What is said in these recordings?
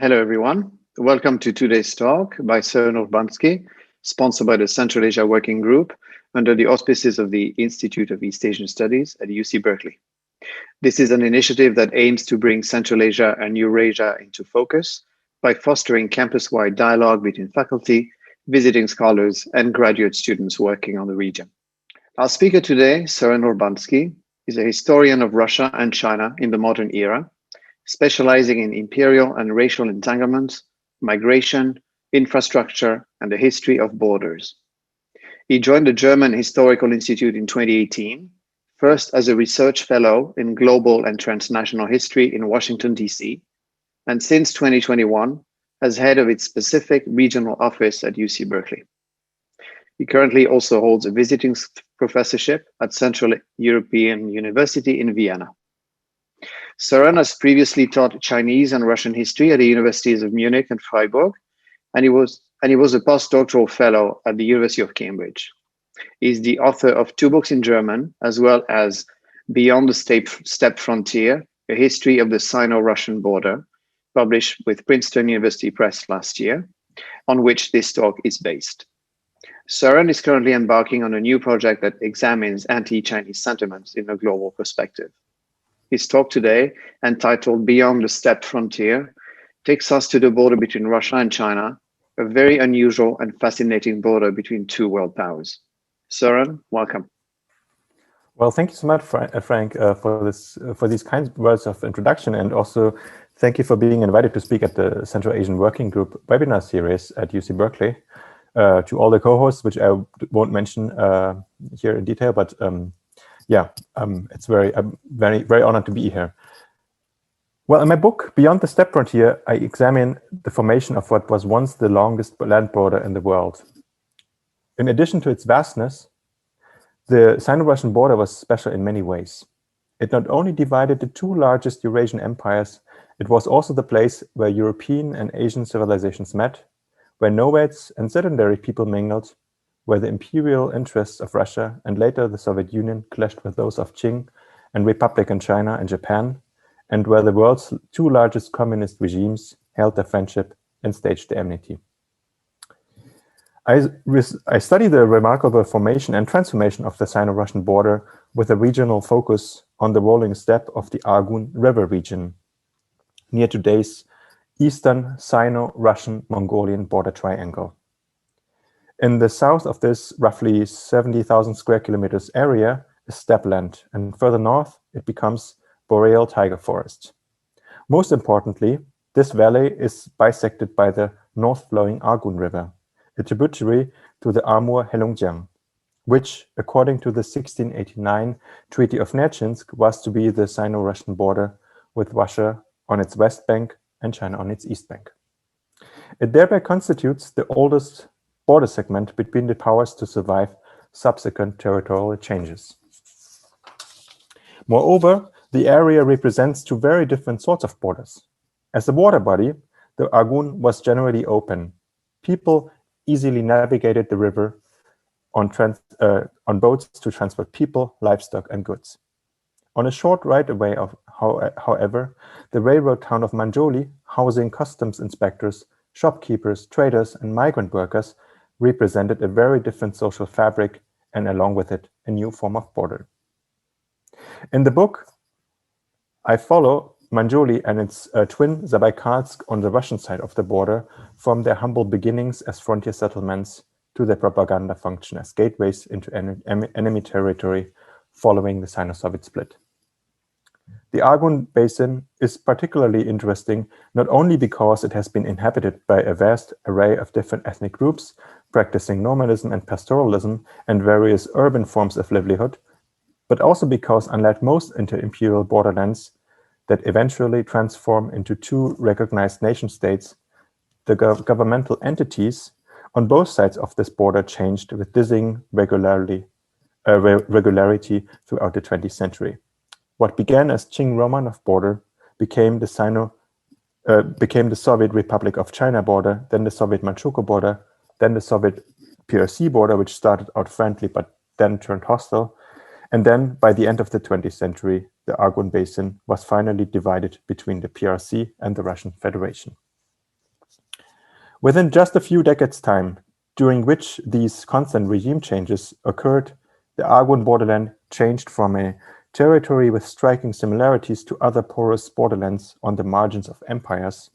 Hello, everyone. Welcome to today's talk by Sören Urbansky, sponsored by the Central Asia Working Group under the auspices of the Institute of East Asian Studies at UC Berkeley. This is an initiative that aims to bring Central Asia and Eurasia into focus by fostering campus-wide dialogue between faculty, visiting scholars, and graduate students working on the region. Our speaker today, Sören Urbansky, is a historian of Russia and China in the modern era, specializing in imperial and racial entanglements, migration, infrastructure, and the history of borders. He joined the German Historical Institute in 2018, first as a research fellow in global and transnational history in Washington, D.C., and since 2021 as head of its Pacific Regional Office at UC Berkeley. He currently also holds a visiting professorship at Central European University in Vienna. Sören has previously taught Chinese and Russian history at the universities of Munich and Freiburg, and he was a postdoctoral fellow at the University of Cambridge. He's the author of 2 books in German, as well as Beyond the Steppe Frontier, A History of the Sino-Russian Border, published with Princeton University Press last year, on which this talk is based. Sören is currently embarking on a new project that examines anti-Chinese sentiments in a global perspective. His talk today, entitled Beyond the Steppe Frontier, takes us to the border between Russia and China, a very unusual and fascinating border between 2 world powers. Sören, welcome. Well, thank you so much, Frank, for these kind words of introduction, and also thank you for being invited to speak at the Central Asian Working Group webinar series at UC Berkeley. To all the co-hosts, which I won't mention here in detail, but I'm very honored to be here. Well, in my book, Beyond the Steppe Frontier, I examine the formation of what was once the longest land border in the world. In addition to its vastness, the Sino-Russian border was special in many ways. It not only divided the 2 largest Eurasian empires, it was also the place where European and Asian civilizations met, where nomads and sedentary people mingled, where the imperial interests of Russia and later the Soviet Union clashed with those of Qing and Republican China and Japan, and where the world's 2 largest communist regimes held their friendship and staged their enmity. I study the remarkable formation and transformation of the Sino-Russian border with a regional focus on the rolling steppe of the Argun River region, near today's eastern Sino-Russian Mongolian border triangle. In the south of this roughly 70,000 square kilometers area is steppe land, and further north it becomes boreal taiga forest. Most importantly, this valley is bisected by the north-flowing Argun River, a tributary to the Amur-Heilongjiang, which, according to the 1689 Treaty of Nerchinsk, was to be the Sino-Russian border with Russia on its west bank and China on its east bank. It thereby constitutes the oldest border segment between the powers to survive subsequent territorial changes. Moreover, the area represents 2 very different sorts of borders. As a water body, the Argun was generally open. People easily navigated the river on boats to transport people, livestock, and goods. On a short right-of-way, however, the railroad town of Manjoli, housing customs inspectors, shopkeepers, traders, and migrant workers, represented a very different social fabric, and along with it, a new form of border. In the book, I follow Manjoli and its twin Zabaikalsk on the Russian side of the border from their humble beginnings as frontier settlements to their propaganda function as gateways into enemy territory following the Sino-Soviet split. The Argun Basin is particularly interesting not only because it has been inhabited by a vast array of different ethnic groups practicing nomadism and pastoralism and various urban forms of livelihood, but also because, unlike most inter-imperial borderlands that eventually transform into 2 recognized nation-states, the governmental entities on both sides of this border changed with dizzying regularity throughout the 20th century. What began as Qing-Romanov border became the Soviet Republic of China border, then the Soviet Manchukuo border, then the Soviet PRC border, which started out friendly but then turned hostile, and then by the end of the 20th century, the Argun Basin was finally divided between the PRC and the Russian Federation. Within just a few decades' time, during which these constant regime changes occurred, the Argun borderland changed from a territory with striking similarities to other porous borderlands on the margins of empires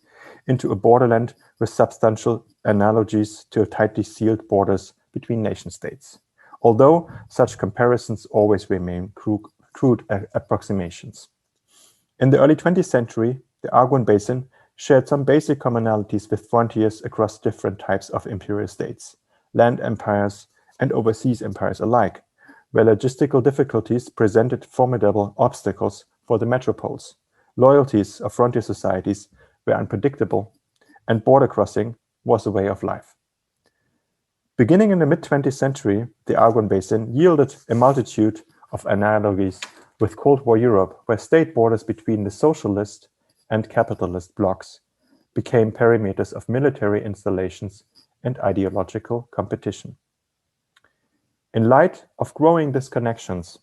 into a borderland with substantial analogies to tightly sealed borders between nation-states, although such comparisons always remain crude approximations. In the early 20th century, the Argun Basin shared some basic commonalities with frontiers across different types of imperial states, land empires, and overseas empires alike, where logistical difficulties presented formidable obstacles for the metropoles. Loyalties of frontier societies were unpredictable, and border crossing was a way of life. Beginning in the mid-20th century, the Argun Basin yielded a multitude of analogies with Cold War Europe, where state borders between the socialist and capitalist blocs became perimeters of military installations and ideological competition. In light of growing disconnections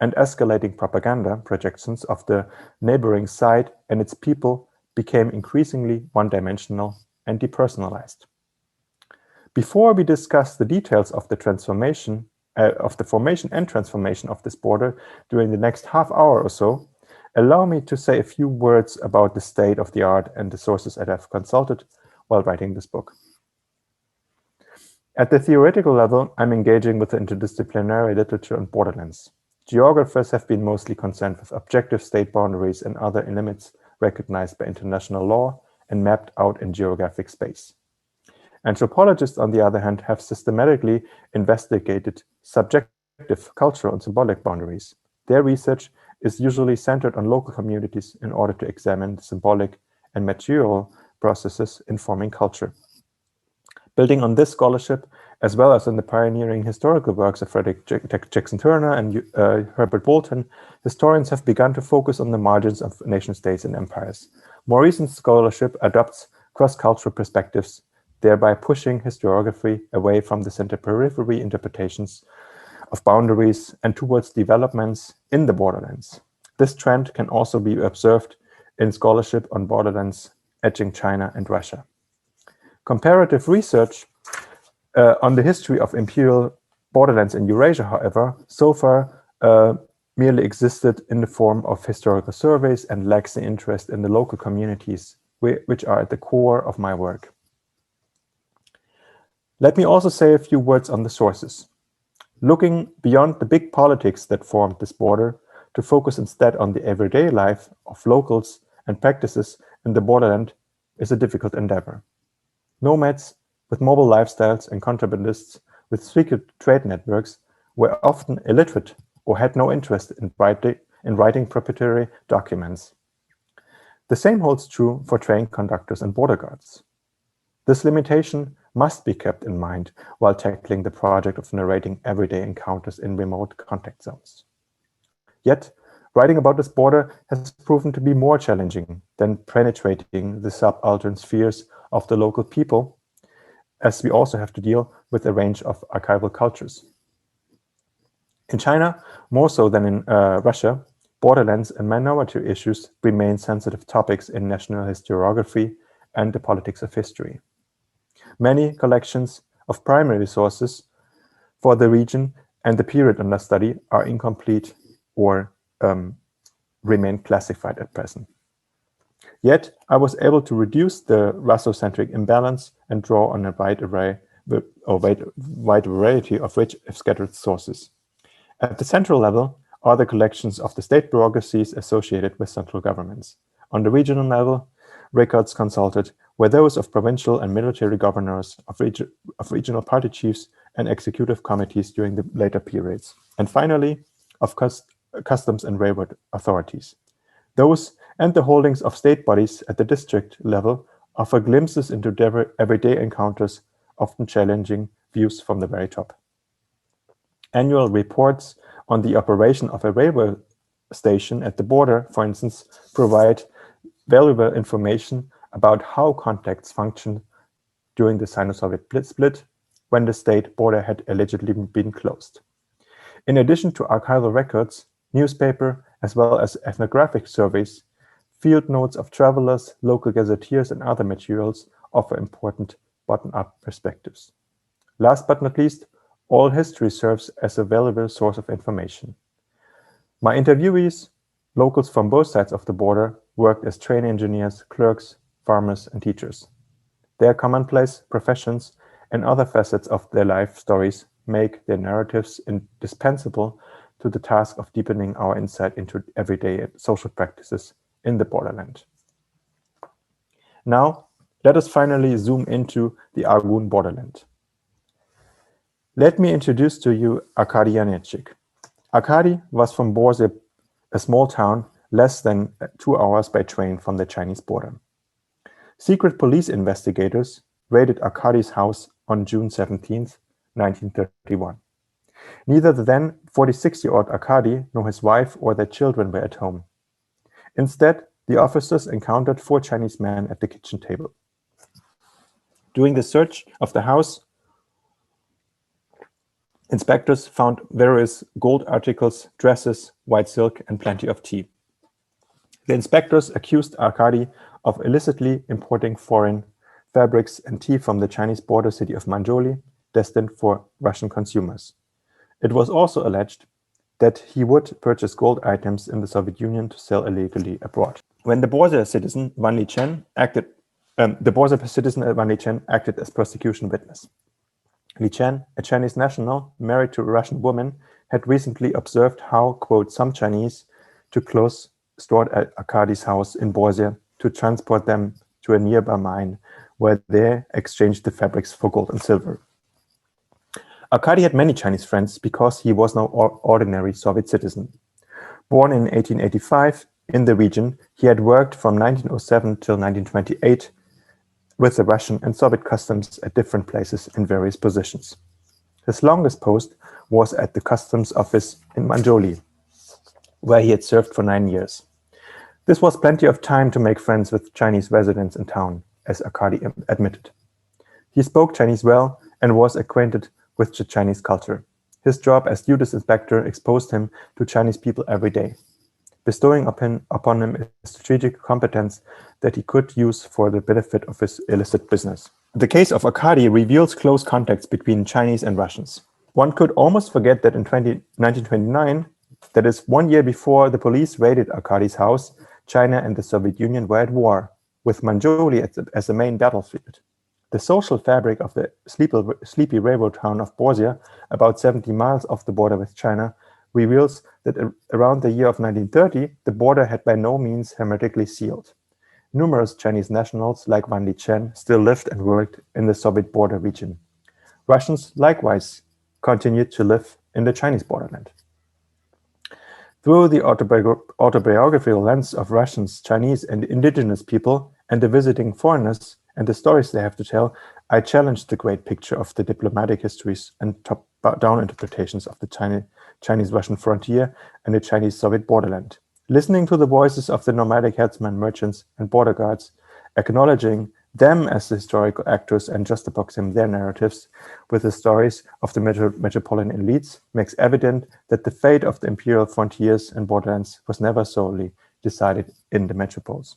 and escalating propaganda projections of the neighboring side and its people became increasingly one-dimensional and depersonalized. Before we discuss the details of the formation and transformation of this border during the next half hour or so, allow me to say a few words about the state of the art and the sources that I've consulted while writing this book. At the theoretical level, I'm engaging with the interdisciplinary literature on borderlands. Geographers have been mostly concerned with objective state boundaries and other limits recognized by international law and mapped out in geographic space. Anthropologists, on the other hand, have systematically investigated subjective, cultural, and symbolic boundaries. Their research is usually centered on local communities in order to examine the symbolic and material processes informing culture. Building on this scholarship, as well as on the pioneering historical works of Frederick Jackson Turner and Herbert Bolton, historians have begun to focus on the margins of nation-states and empires. More recent scholarship adopts cross-cultural perspectives, thereby pushing historiography away from the center-periphery interpretations of boundaries and towards developments in the borderlands. This trend can also be observed in scholarship on borderlands edging China and Russia. Comparative research on the history of imperial borderlands in Eurasia, however, so far merely existed in the form of historical surveys and lacks the interest in the local communities, which are at the core of my work. Let me also say a few words on the sources. Looking beyond the big politics that formed this border to focus instead on the everyday life of locals and practices in the borderland is a difficult endeavor. Nomads with mobile lifestyles and contrabandists with secret trade networks were often illiterate or had no interest in writing proprietary documents. The same holds true for train conductors and border guards. This limitation must be kept in mind while tackling the project of narrating everyday encounters in remote contact zones. Yet, writing about this border has proven to be more challenging than penetrating the subaltern spheres of the local people, as we also have to deal with a range of archival cultures. In China, more so than in Russia, borderlands and minority issues remain sensitive topics in national historiography and the politics of history. Many collections of primary sources for the region and the period under study are incomplete or remain classified at present. Yet, I was able to reduce the Russocentric imbalance and draw on a wide variety of rich scattered sources. At the central level are the collections of the state bureaucracies associated with central governments. On the regional level, records consulted were those of provincial and military governors, of regional party chiefs and executive committees during the later periods, and finally, of customs and railroad authorities. Those and the holdings of state bodies at the district level offer glimpses into their everyday encounters, often challenging views from the very top. Annual reports on the operation of a railway station at the border, for instance, provide valuable information about how contacts functioned during the Sino-Soviet split when the state border had allegedly been closed. In addition to archival records, newspaper, as well as ethnographic surveys, field notes of travelers, local gazetteers, and other materials offer important bottom-up perspectives. Last but not least, all history serves as a valuable source of information. My interviewees, locals from both sides of the border, worked as train engineers, clerks, farmers, and teachers. Their commonplace professions and other facets of their life stories make their narratives indispensable to the task of deepening our insight into everyday social practices in the borderland. Now, let us finally zoom into the Argun borderland. Let me introduce to you Arkady Janeček. Arkady was from Borze, a small town less than 2 hours by train from the Chinese border. Secret police investigators raided Arkady's house on June 17th, 1931. Neither the then 46-year-old Arkady nor his wife or their children were at home. Instead, the officers encountered 4 Chinese men at the kitchen table. During the search of the house, inspectors found various gold articles, dresses, white silk, and plenty of tea. The inspectors accused Arkady of illicitly importing foreign fabrics and tea from the Chinese border city of Manjoli, destined for Russian consumers. It was also alleged that he would purchase gold items in the Soviet Union to sell illegally abroad. When the Borze citizen Van Lichen acted as prosecution witness. Lichen, a Chinese national married to a Russian woman, had recently observed how, quote, some Chinese took clothes stored at Arkady's house in Borze to transport them to a nearby mine, where they exchanged the fabrics for gold and silver. Arkady had many Chinese friends because he was no ordinary Soviet citizen. Born in 1885 in the region, he had worked from 1907 till 1928 with the Russian and Soviet customs at different places in various positions. His longest post was at the customs office in Manjoli, where he had served for 9 years. This was plenty of time to make friends with Chinese residents in town, as Arkady admitted. He spoke Chinese well and was acquainted with the Chinese culture. His job as duties inspector exposed him to Chinese people every day, bestowing upon him a strategic competence that he could use for the benefit of his illicit business. The case of Arkady reveals close contacts between Chinese and Russians. One could almost forget that in 1929, that is 1 year before the police raided Arkady's house, China and the Soviet Union were at war, with Manjoli as the main battlefield. The social fabric of the sleepy railroad town of Borze, about 70 miles off the border with China, reveals that around the year of 1930, the border had by no means hermetically sealed. Numerous Chinese nationals like Van Lichen still lived and worked in the Soviet border region. Russians likewise continued to live in the Chinese borderland. Through the autobiographical lens of Russians, Chinese, and indigenous people, and the visiting foreigners, and the stories they have to tell, I challenged the great picture of the diplomatic histories and top-down interpretations of the Chinese-Russian frontier and the Chinese-Soviet borderland. Listening to the voices of the nomadic headsmen, merchants, and border guards, acknowledging them as the historical actors and juxtaposing their narratives with the stories of the metropolitan elites makes evident that the fate of the imperial frontiers and borderlands was never solely decided in the metropoles.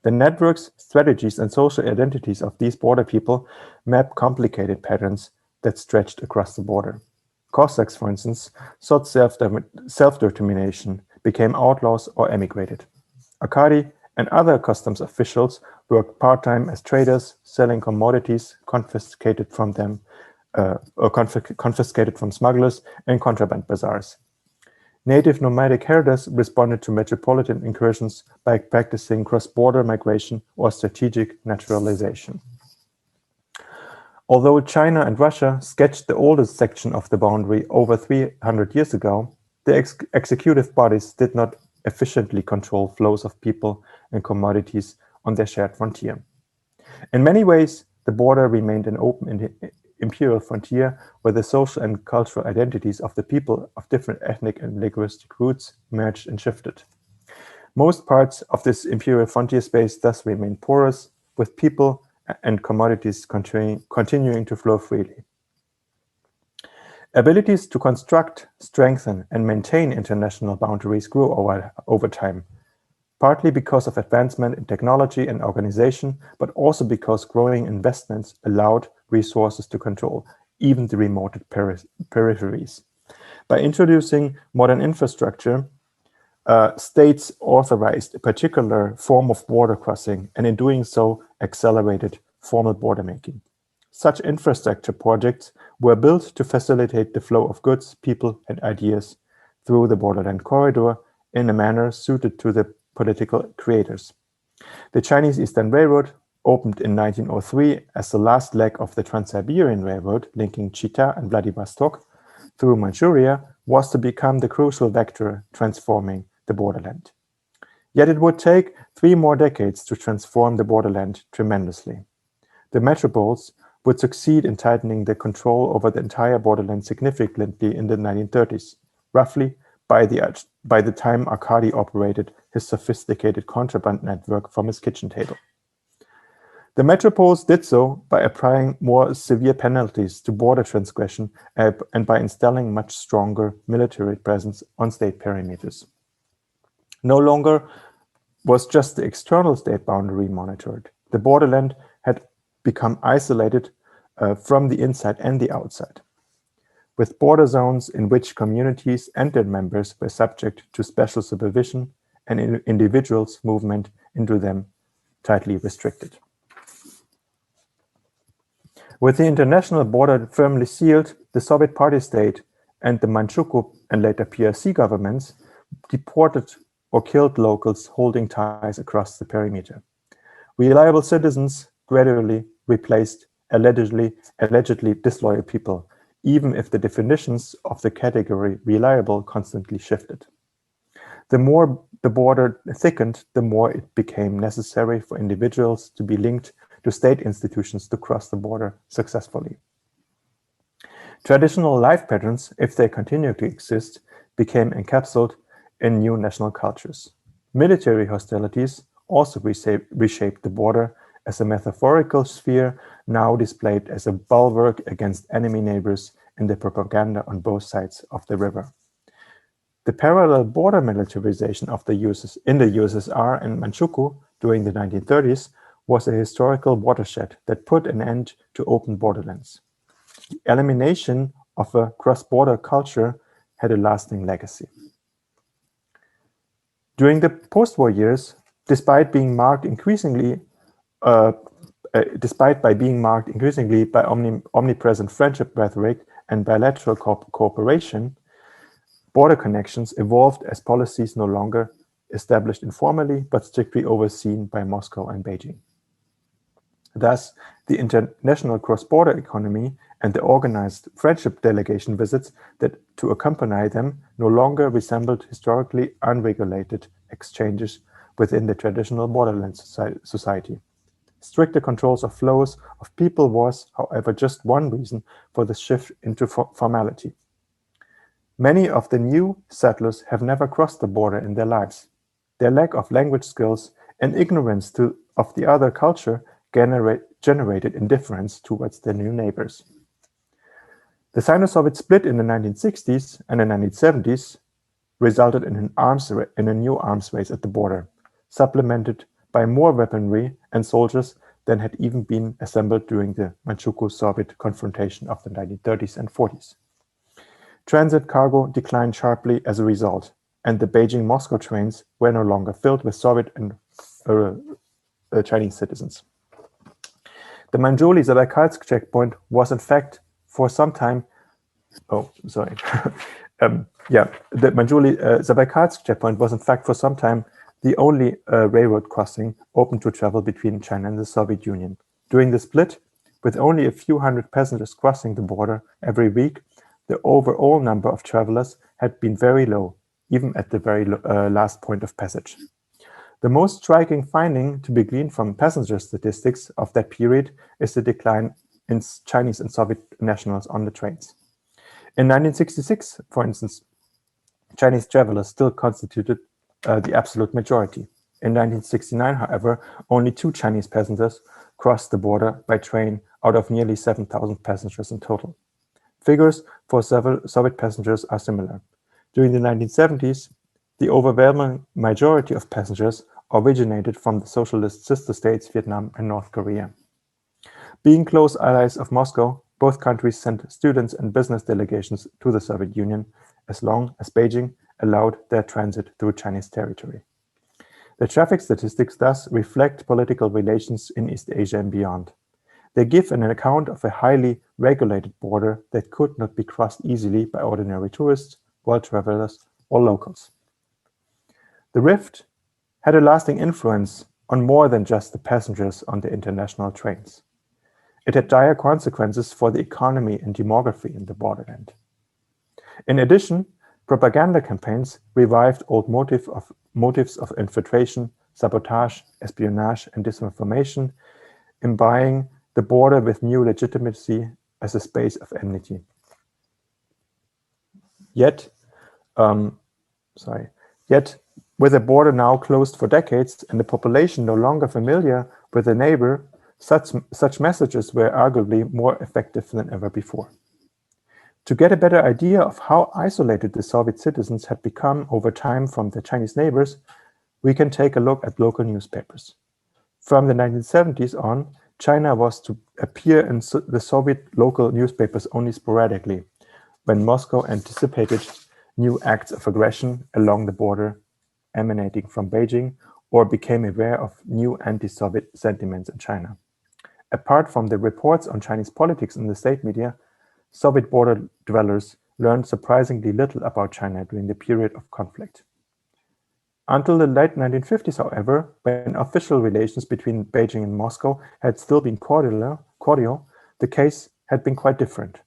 The networks, strategies, and social identities of these border people map complicated patterns that stretched across the border. Cossacks, for instance, sought self-determination, became outlaws, or emigrated. Arkady and other customs officials worked part-time as traders, selling commodities confiscated from them, confiscated from smugglers and contraband bazaars. Native nomadic herders responded to metropolitan incursions by practicing cross-border migration or strategic naturalization. Although China and Russia sketched the oldest section of the boundary over 300 years ago, the executive bodies did not efficiently control flows of people and commodities on their shared frontier. In many ways, the border remained an open imperial frontier where the social and cultural identities of the people of different ethnic and linguistic roots merged and shifted. Most parts of this imperial frontier space thus remain porous, with people and commodities continuing to flow freely. Abilities to construct, strengthen, and maintain international boundaries grew over time. partly because of advancement in technology and organization, but also because growing investments allowed resources to control even the remote peripheries. By introducing modern infrastructure, states authorized a particular form of border crossing, and in doing so, accelerated formal border making. Such infrastructure projects were built to facilitate the flow of goods, people, and ideas through the borderland corridor in a manner suited to the political creators. The Chinese Eastern Railroad, opened in 1903 as the last leg of the Trans-Siberian Railroad linking Chita and Vladivostok through Manchuria, was to become the crucial vector transforming the borderland. Yet it would take 3 more decades to transform the borderland tremendously. The metropoles would succeed in tightening the control over the entire borderland significantly in the 1930s, roughly by the time Arkady operated his sophisticated contraband network from his kitchen table. The metropoles did so by applying more severe penalties to border transgression and by installing much stronger military presence on state perimeters. No longer was just the external state boundary monitored. The borderland had become isolated from the inside and the outside, with border zones in which communities and their members were subject to special supervision and individuals' movement into them tightly restricted. With the international border firmly sealed, the Soviet Party state and the Manchukuo and later PRC governments deported or killed locals holding ties across the perimeter. Reliable citizens gradually replaced allegedly disloyal people, even if the definitions of the category reliable constantly shifted. The more the border thickened, the more it became necessary for individuals to be linked to state institutions to cross the border successfully. Traditional life patterns, if they continue to exist, became encapsulated in new national cultures. Military hostilities also reshaped the border as a metaphorical sphere now displayed as a bulwark against enemy neighbors in the propaganda on both sides of the river. The parallel border militarization of in the USSR and Manchukuo during the 1930s was a historical watershed that put an end to open borderlands. The elimination of a cross-border culture had a lasting legacy. During the post-war years, despite being marked increasingly by omnipresent friendship rhetoric and bilateral cooperation, border connections evolved as policies no longer established informally but strictly overseen by Moscow and Beijing. Thus, the international cross-border economy and the organized friendship delegation visits that to accompany them no longer resembled historically unregulated exchanges within the traditional borderland society. Stricter controls of flows of people was, however, just one reason for the shift into formality. Many of the new settlers have never crossed the border in their lives. Their lack of language skills and ignorance of the other culture generated indifference towards their new neighbors. The Sino-Soviet split in the 1960s and the 1970s resulted in a new arms race at the border, supplemented by more weaponry and soldiers than had even been assembled during the Manchukuo-Soviet confrontation of the 1930s and 40s. Transit cargo declined sharply as a result, and the Beijing-Moscow trains were no longer filled with Soviet and Chinese citizens. The Manjuli-Zabaykalsk checkpoint was in fact for some time, the Manjuli-Zabaykalsk checkpoint was in fact for some time the only railroad crossing open to travel between China and the Soviet Union. During the split, with only a few hundred passengers crossing the border every week, the overall number of travelers had been very low, even at the very last point of passage. The most striking finding to be gleaned from passenger statistics of that period is the decline in Chinese and Soviet nationals on the trains. In 1966, for instance, Chinese travelers still constituted the absolute majority. In 1969, however, only 2 Chinese passengers crossed the border by train out of nearly 7,000 passengers in total. Figures for several Soviet passengers are similar. During the 1970s, the overwhelming majority of passengers originated from the socialist sister states Vietnam and North Korea. Being close allies of Moscow, both countries sent students and business delegations to the Soviet Union as long as Beijing allowed their transit through Chinese territory. The traffic statistics thus reflect political relations in East Asia and beyond. They give an account of a highly regulated border that could not be crossed easily by ordinary tourists, world travelers, or locals. The rift had a lasting influence on more than just the passengers on the international trains. It had dire consequences for the economy and demography in the borderland. In addition, propaganda campaigns revived old motives of infiltration, sabotage, espionage, and disinformation, imbuing the border with new legitimacy as a space of enmity. Yet, with the border now closed for decades and the population no longer familiar with the neighbor, such messages were arguably more effective than ever before. To get a better idea of how isolated the Soviet citizens had become over time from their Chinese neighbors, we can take a look at local newspapers. From the 1970s on, China was to appear in the Soviet local newspapers only sporadically, when Moscow anticipated new acts of aggression along the border emanating from Beijing or became aware of new anti-Soviet sentiments in China. Apart from the reports on Chinese politics in the state media, Soviet border dwellers learned surprisingly little about China during the period of conflict. Until the late 1950s, however, when official relations between Beijing and Moscow had still been cordial, the case had been quite different.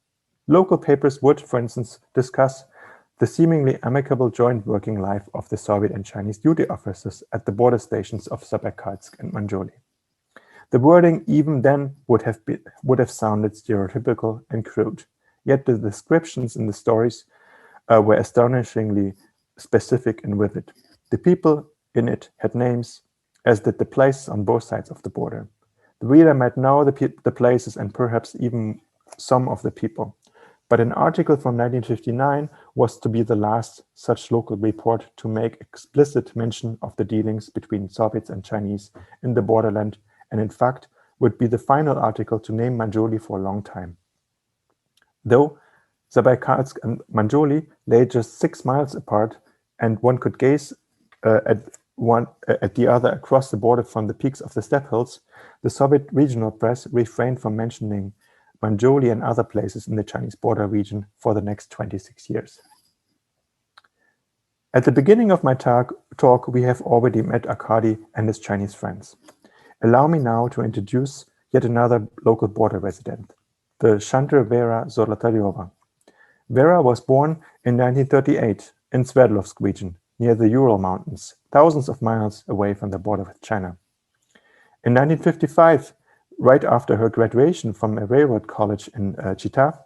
Local papers would, for instance, discuss the seemingly amicable joint working life of the Soviet and Chinese duty officers at the border stations of Zabaykalsk and Manjuli. The wording even then would have sounded stereotypical and crude, yet the descriptions in the stories were astonishingly specific and vivid. The people in it had names, as did the places on both sides of the border. The reader might know the places and perhaps even some of the people, but an article from 1959 was to be the last such local report to make explicit mention of the dealings between Soviets and Chinese in the borderland, and in fact would be the final article to name Manjuli for a long time. Though Zabaykalsk and Manjuli lay just 6 miles apart, and one could gaze at the other across the border from the peaks of the steppe hills, the Soviet regional press refrained from mentioning Manjuli and other places in the Chinese border region for the next 26 years. At the beginning of my talk, we have already met Arkady and his Chinese friends. Allow me now to introduce yet another local border resident, the Chantre Vera Zolotaryova. Vera was born in 1938 in Sverdlovsk region, near the Ural Mountains, thousands of miles away from the border with China. In 1955, right after her graduation from a railroad college in Chita,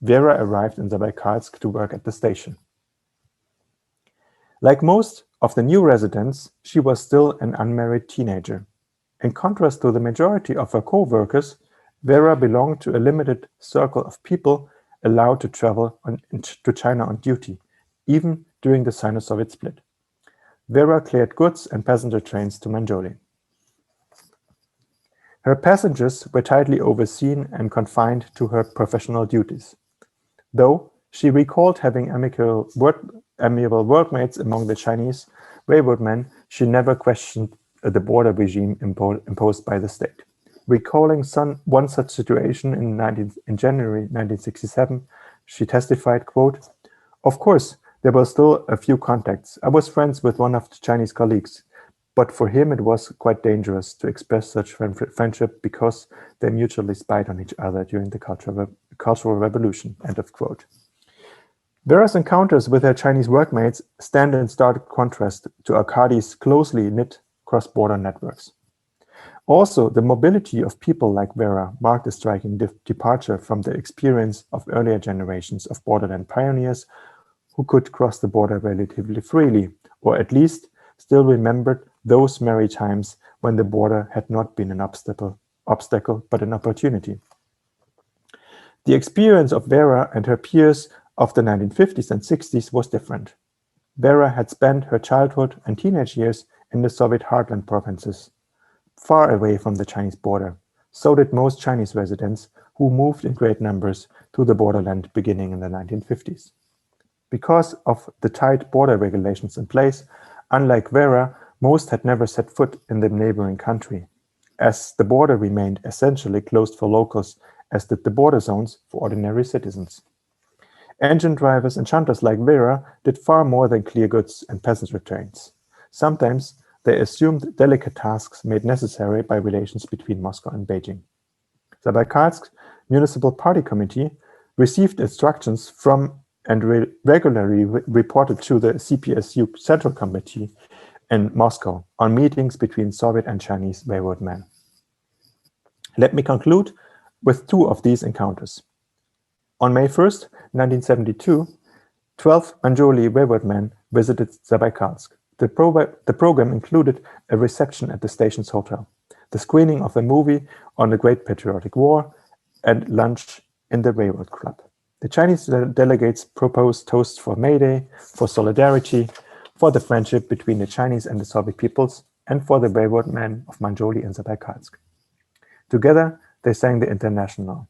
Vera arrived in Zabaykalsk to work at the station. Like most of the new residents, she was still an unmarried teenager. In contrast to the majority of her co-workers, Vera belonged to a limited circle of people allowed to travel to China on duty, even during the Sino-Soviet split. Vera cleared goods and passenger trains to Manjuli. Her passengers were tightly overseen and confined to her professional duties. Though she recalled having amiable workmates among the Chinese railroadmen, she never questioned the border regime imposed by the state. Recalling one such situation in January 1967, she testified, quote, "Of course, there were still a few contacts. I was friends with one of the Chinese colleagues, but for him it was quite dangerous to express such friendship because they mutually spied on each other during the Cultural Revolution," end of quote. Vera's encounters with her Chinese workmates stand in stark contrast to Arkady's closely knit cross-border networks. Also, the mobility of people like Vera marked a striking departure from the experience of earlier generations of borderland pioneers who could cross the border relatively freely, or at least still remembered those merry times when the border had not been an obstacle but an opportunity. The experience of Vera and her peers of the 1950s and 60s was different. Vera had spent her childhood and teenage years in the Soviet heartland provinces, far away from the Chinese border. So did most Chinese residents who moved in great numbers to the borderland beginning in the 1950s. Because of the tight border regulations in place, unlike Vera, most had never set foot in the neighboring country, as the border remained essentially closed for locals, as did the border zones for ordinary citizens. Engine drivers and shunters like Vera did far more than clear goods and passenger trains. Sometimes they assumed delicate tasks made necessary by relations between Moscow and Beijing. Zabaykalsk Municipal Party Committee received instructions from and regularly reported to the CPSU Central Committee in Moscow on meetings between Soviet and Chinese railroad men. Let me conclude with two of these encounters. On May 1st, 1972, 12 Manjoli railroad men visited Zabaykalsk. The program included a reception at the station's hotel, the screening of a movie on the Great Patriotic War, and lunch in the railroad club. The Chinese delegates proposed toasts for May Day, for solidarity, for the friendship between the Chinese and the Soviet peoples, and for the railroad men of Manjoli and Zabaykalsk. Together, they sang the International.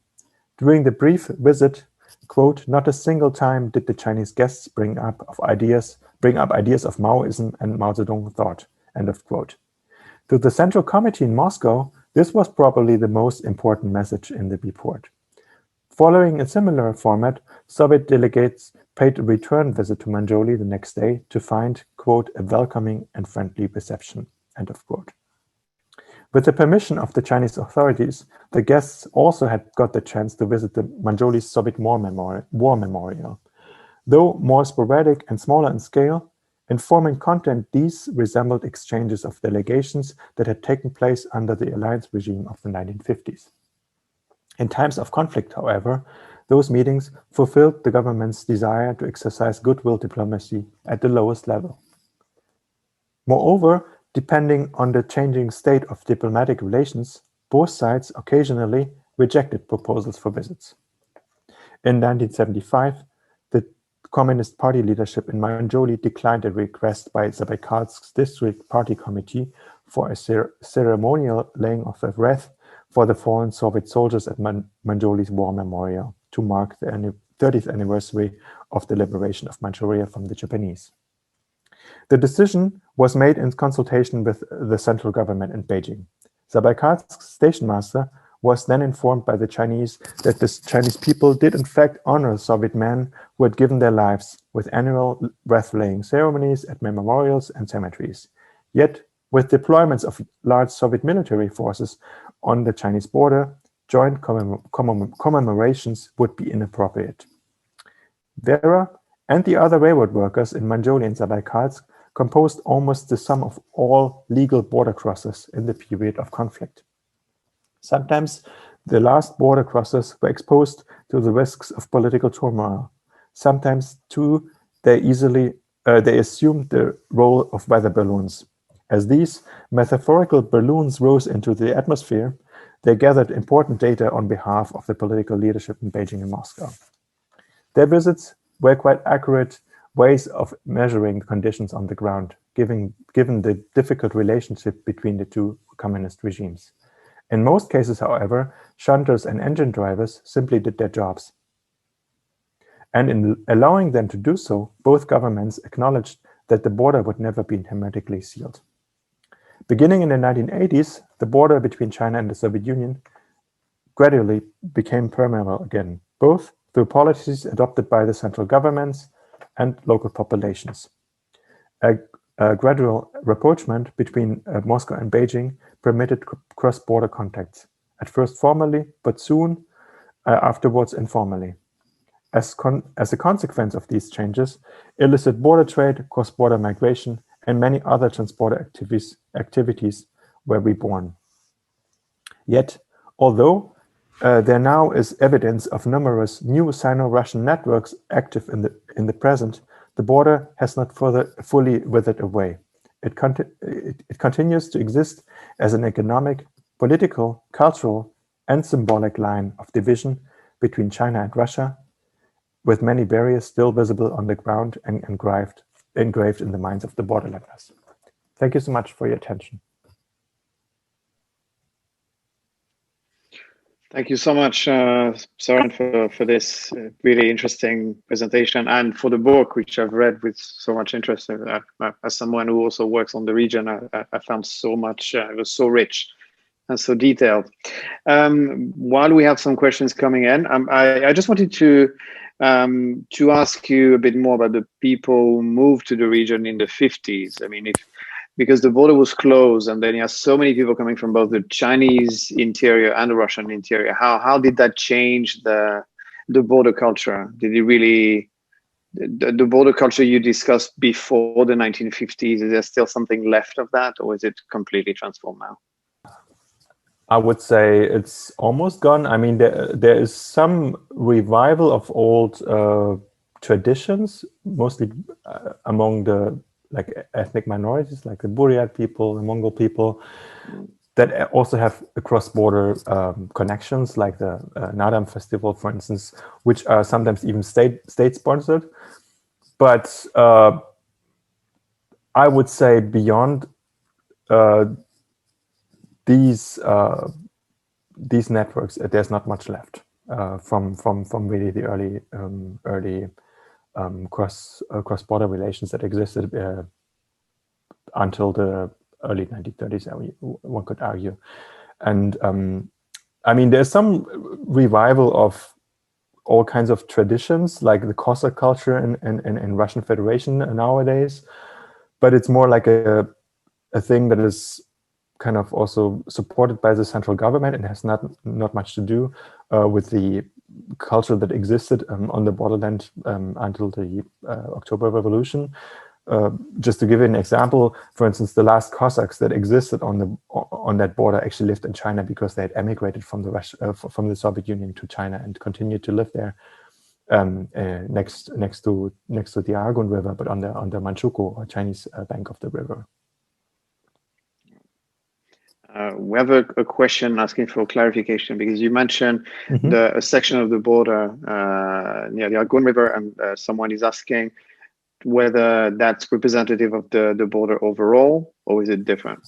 During the brief visit, quote, not a single time did the Chinese guests bring up ideas of Maoism and Mao Zedong thought, end of quote. To the Central Committee in Moscow, this was probably the most important message in the report. Following a similar format, Soviet delegates paid a return visit to Manjoli the next day to find, quote, a welcoming and friendly reception, end of quote. With the permission of the Chinese authorities, the guests also had got the chance to visit the Manjoli Soviet War Memorial. Though more sporadic and smaller in scale, in form and content, these resembled exchanges of delegations that had taken place under the alliance regime of the 1950s. In times of conflict, however, those meetings fulfilled the government's desire to exercise goodwill diplomacy at the lowest level. Moreover, depending on the changing state of diplomatic relations, both sides occasionally rejected proposals for visits. In 1975, the Communist Party leadership in Manjoli declined a request by Zabaykalsk's district party committee for a ceremonial laying of a wreath for the fallen Soviet soldiers at Manjoli's War Memorial to mark the 30th anniversary of the liberation of Manchuria from the Japanese. The decision was made in consultation with the central government in Beijing. Zabaykalsk's station master was then informed by the Chinese that the Chinese people did in fact honor Soviet men who had given their lives with annual wreath-laying ceremonies at memorials and cemeteries. Yet, with deployments of large Soviet military forces on the Chinese border, joint commemorations would be inappropriate. Vera and the other railroad workers in Manjoli and Zabaykalsk composed almost the sum of all legal border crosses in the period of conflict. Sometimes the last border crossers were exposed to the risks of political turmoil. Sometimes, too, they assumed the role of weather balloons. As these metaphorical balloons rose into the atmosphere, they gathered important data on behalf of the political leadership in Beijing and Moscow. Their visits were quite accurate ways of measuring conditions on the ground, given the difficult relationship between the two communist regimes. In most cases, however, shunters and engine drivers simply did their jobs. And in allowing them to do so, both governments acknowledged that the border would never be hermetically sealed. Beginning in the 1980s, the border between China and the Soviet Union gradually became permeable again, both through policies adopted by the central governments and local populations. A gradual rapprochement between Moscow and Beijing permitted cross-border contacts, at first formally, but soon afterwards informally. As a consequence of these changes, illicit border trade, cross-border migration, and many other transborder activities were reborn. Yet, although there now is evidence of numerous new Sino-Russian networks active in the present, the border has not fully withered away. It continues to exist as an economic, political, cultural, and symbolic line of division between China and Russia, with many barriers still visible on the ground and engraved in the minds of the borderlanders. Thank you so much for your attention. Thank you so much, Sören, for this really interesting presentation and for the book, which I've read with so much interest. As someone who also works on the region, I found so much, it was so rich and so detailed. While we have some questions coming in, I just wanted to ask you a bit more about the people who moved to the region in the 50s. I mean, because the border was closed, and then you have so many people coming from both the Chinese interior and the Russian interior. How did that change the border culture? Did it really, the border culture you discussed before the 1950s, is there still something left of that, or is it completely transformed now? I would say it's almost gone. I mean, there is some revival of old traditions, mostly among the ethnic minorities, like the Buryat people, the Mongol people, that also have cross-border connections, like the Nadam festival, for instance, which are sometimes even state-sponsored. But I would say beyond these networks, there's not much left from really the early cross-border relations that existed until the early 1930s, one could argue. And I mean, there's some revival of all kinds of traditions, like the Cossack culture in Russian Federation nowadays, but it's more like a thing that is kind of also supported by the central government and has not much to do with the culture that existed on the borderland until the October Revolution. Just to give you an example, for instance, the last Cossacks that existed on that border actually lived in China because they had emigrated from the Soviet Union to China and continued to live there next to the Argun River, but on the Manchukuo, or Chinese bank of the river. We have a question asking for clarification, because you mentioned a section of the border near the Argun River, and someone is asking whether that's representative of the border overall, or is it different?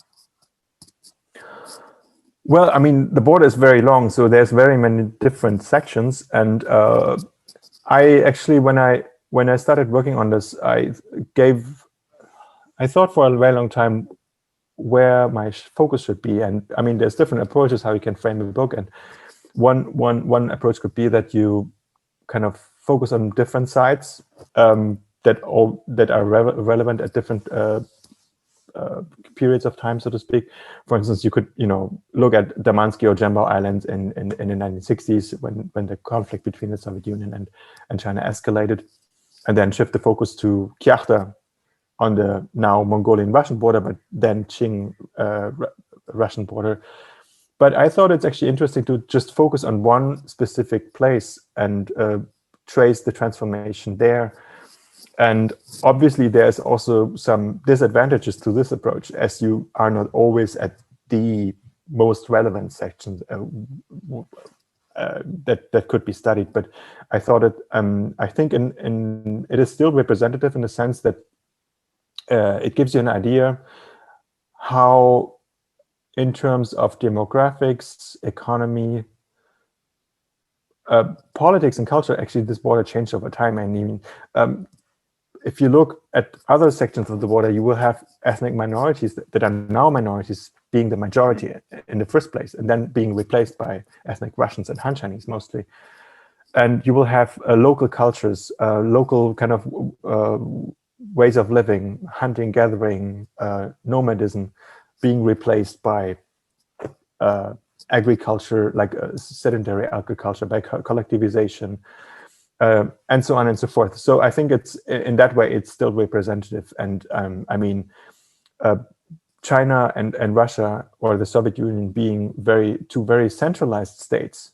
Well, I mean, the border is very long, so there's very many different sections. And I actually, when I started working on this, I thought for a very long time where my focus should be. And I mean, there's different approaches how you can frame a book. And one approach could be that you kind of focus on different sites that are relevant at different periods of time, so to speak. For instance, you could look at Damansky or Jambal Islands in the 1960s when the conflict between the Soviet Union and China escalated, and then shift the focus to Kyakhta on the now Mongolian-Russian border, but then Qing Russian border. But I thought it's actually interesting to just focus on one specific place and trace the transformation there. And obviously, there's also some disadvantages to this approach, as you are not always at the most relevant sections that could be studied. But I thought I think it is still representative in the sense that it gives you an idea how, in terms of demographics, economy, politics, and culture, actually this border changed over time. I mean, if you look at other sections of the border, you will have ethnic minorities that are now minorities being the majority in the first place, and then being replaced by ethnic Russians and Han Chinese mostly. And you will have local cultures, local kind of ways of living, hunting, gathering, nomadism, being replaced by agriculture, like sedentary agriculture, by collectivization, and so on and so forth. So I think it's, in that way, it's still representative. And I mean, China and Russia, or the Soviet Union, being two very centralized states,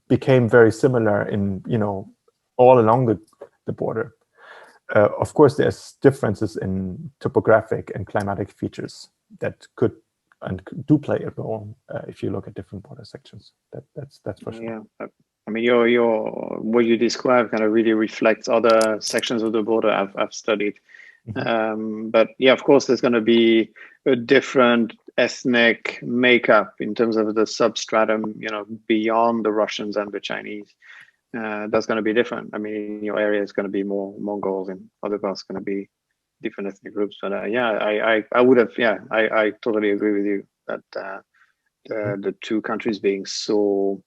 became very similar in, all along the border. Of course, there's differences in topographic and climatic features that could and do play a role if you look at different border sections. That's for sure. Yeah, I mean, what you describe kind of really reflects other sections of the border I've studied. But yeah, of course, there's going to be a different ethnic makeup in terms of the substratum, beyond the Russians and the Chinese. That's going to be different. I mean, in your area, it's going to be more Mongols, and other parts going to be different ethnic groups. But I would have, I totally agree with you that the two countries being so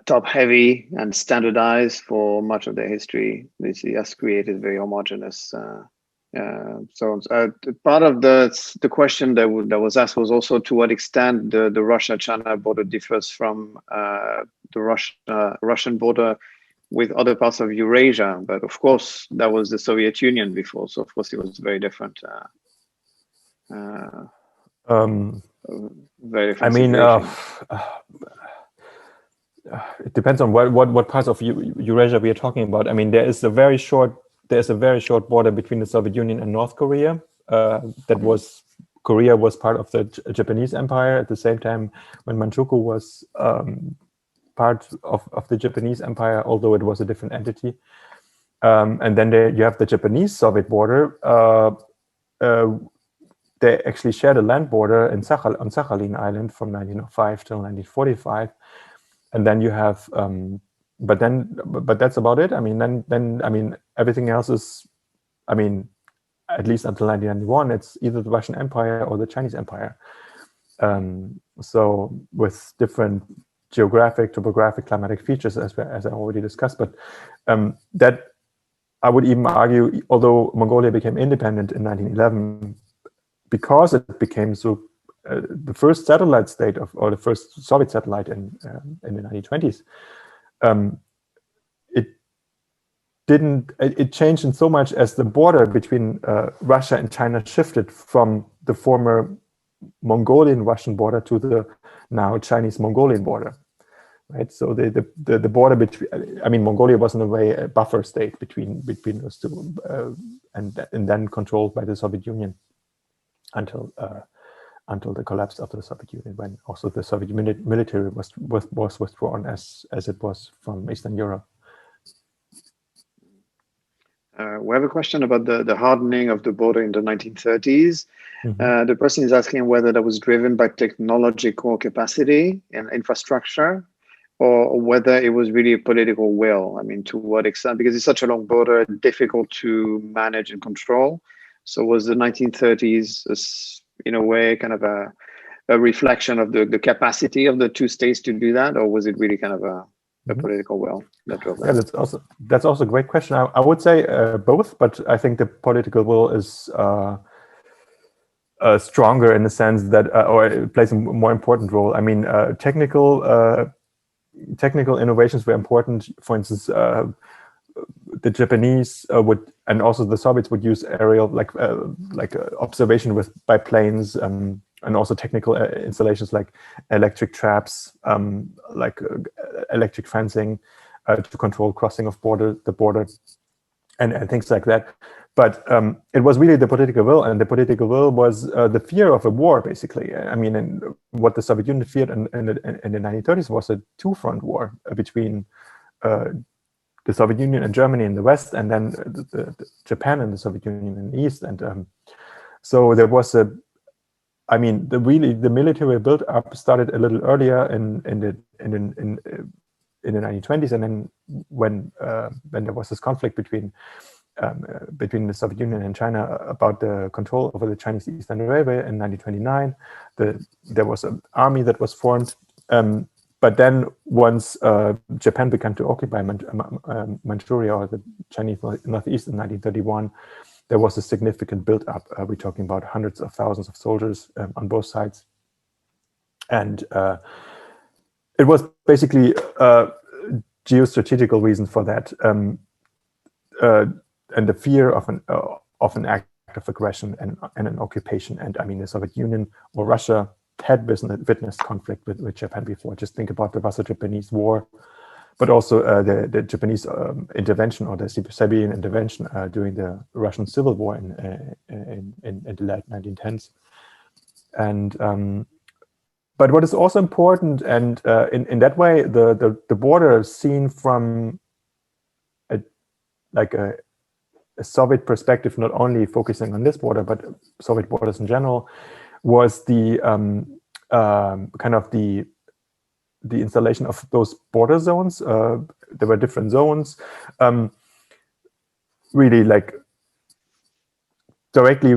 top heavy and standardized for much of their history, this has created very homogeneous. So part of the question that was asked was also to what extent the Russia-China border differs from the Russian border with other parts of Eurasia. But of course, that was the Soviet Union before, so of course it was very different. Very different. I mean, it depends on what parts of Eurasia we are talking about. I mean, there's a very short border between the Soviet Union and North Korea. Korea was part of the Japanese Empire at the same time when Manchukuo was part of the Japanese Empire, although it was a different entity. And then you have the Japanese-Soviet border. They actually shared a land border on Sakhalin Island from 1905 till 1945. And then you have, but that's about it. I mean, then everything else is, at least until 1991, it's either the Russian Empire or the Chinese Empire. So with different geographic, topographic, climatic features, as I already discussed. But that I would even argue, although Mongolia became independent in 1911, because it became so. The first satellite state or the first Soviet satellite in the 1920s, it changed in so much as the border between Russia and China shifted from the former Mongolian-Russian border to the now Chinese-Mongolian border, right? So the border between, Mongolia was in a way a buffer state between those two, and then controlled by the Soviet Union until the collapse of the Soviet Union, when also the Soviet military was withdrawn as it was from Eastern Europe. We have a question about the hardening of the border in the 1930s. The person is asking whether that was driven by technological capacity and infrastructure, or whether it was really a political will. I mean, to what extent? Because it's such a long border, difficult to manage and control. So was the 1930s, in a way, kind of a reflection of the capacity of the two states to do that, or was it really kind of a political will that drove that? Yeah, that's also a great question. I would say both, but I think the political will is stronger in the sense that, or it plays a more important role. I mean, technical innovations were important. For instance, the Japanese would, and also the Soviets would use aerial, like observation by planes, and also technical installations like electric traps, electric fencing to control crossing of the border, and things like that. But it was really the political will, and the political will was the fear of a war, basically. I mean, and what the Soviet Union feared in the 1930s was a two-front war between the Soviet Union and Germany in the West, and then the Japan and the Soviet Union in the East. And so there was the military build-up started a little earlier in the 1920s, and then when there was this conflict between the Soviet Union and China about the control over the Chinese Eastern Railway in 1929, there was an army that was formed. But then once Japan began to occupy Manchuria or the Chinese Northeast in 1931, there was a significant build-up. We're talking about hundreds of thousands of soldiers on both sides. And it was basically a geostrategical reason for that. And the fear of an act of aggression and an occupation. And I mean, the Soviet Union or Russia had witnessed conflict with Japan before. Just think about the Russo-Japanese War, but also the Japanese intervention, or the Siberian intervention during the Russian Civil War in the late 1910s. And but what is also important, and in that way, the border is seen from a a Soviet perspective, not only focusing on this border, but Soviet borders in general, was the kind of the installation of those border zones. There were different zones, really like directly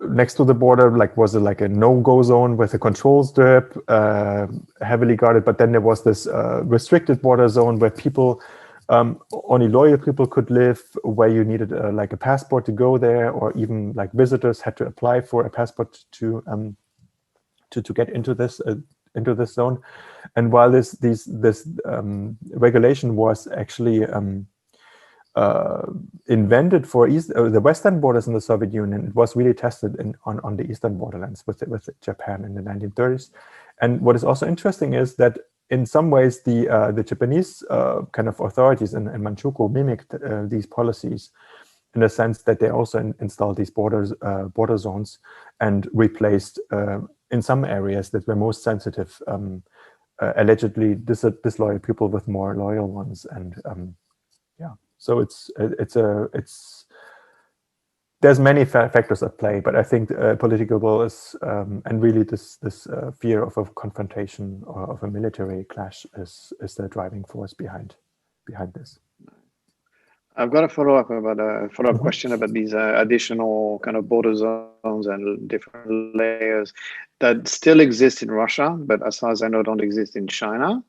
next to the border, like was like a no-go zone with a control strip, heavily guarded. But then there was this restricted border zone where people, only loyal people could live, where you needed like a passport to go there, or even like visitors had to apply for a passport to get into this zone. And while this regulation was actually invented for the western borders in the Soviet Union, it was really tested on the eastern borderlands with Japan in the 1930s. And what is also interesting is that in some ways the Japanese kind of authorities in Manchukuo mimicked these policies, in the sense that they also installed these border zones and replaced in some areas that were most sensitive, allegedly disloyal people with more loyal ones. And yeah, so there's many factors at play, but I think political will is and really this fear of a confrontation or of a military clash is the driving force behind this. I've got a follow-up question about these additional kind of border zones and different layers that still exist in Russia, but as far as I know, don't exist in China.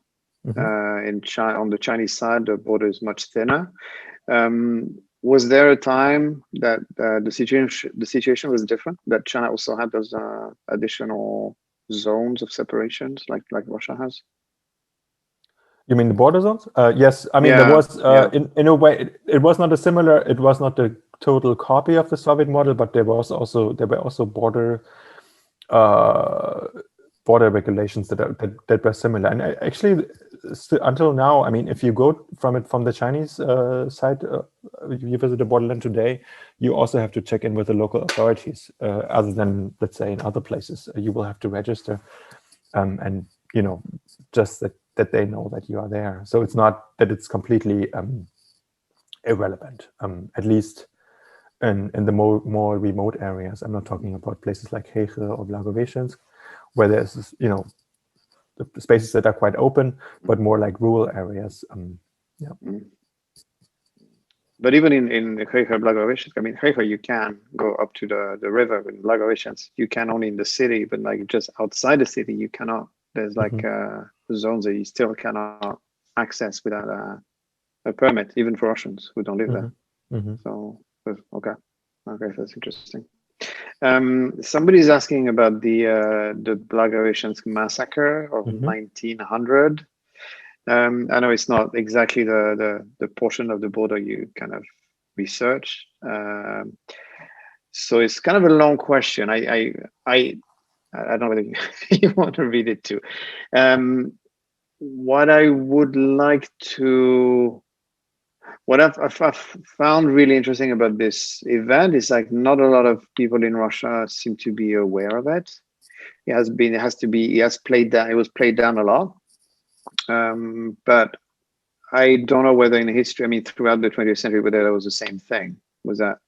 In China, on the Chinese side, the border is much thinner. Was there a time that the situation was different? That China also had those additional zones of separations, like Russia has? You mean the border zones? Yes, I mean, there was in a way it was not a similar. It was not a total copy of the Soviet model, but there were also border regulations that were similar. And actually, until now, I mean, if you go from the Chinese side, you visit the borderland today, you also have to check in with the local authorities. Other than, let's say, in other places, you will have to register, and just that they know that you are there. So it's not that it's completely irrelevant, at least in the more remote areas. I'm not talking about places like Hege or Blagoveshchensk, where there's the spaces that are quite open, but more like rural areas. But even in Hege, Blagoveshchensk, I mean, Hege, you can go up to the river. In Blagoveshchensk, you can only in the city, but like just outside the city, you cannot. There's like zones that you still cannot access without a permit, even for Russians who don't live there. So, okay, that's interesting. Somebody's asking about the Blagoveshchensk massacre of 1900. I know it's not exactly the portion of the border you kind of research, so it's kind of a long question. I don't know whether you want to read it too. What I've found really interesting about this event is like not a lot of people in Russia seem to be aware of it. It was played down a lot. But I don't know whether in history, I mean, throughout the 20th century, whether that was the same thing. Was that?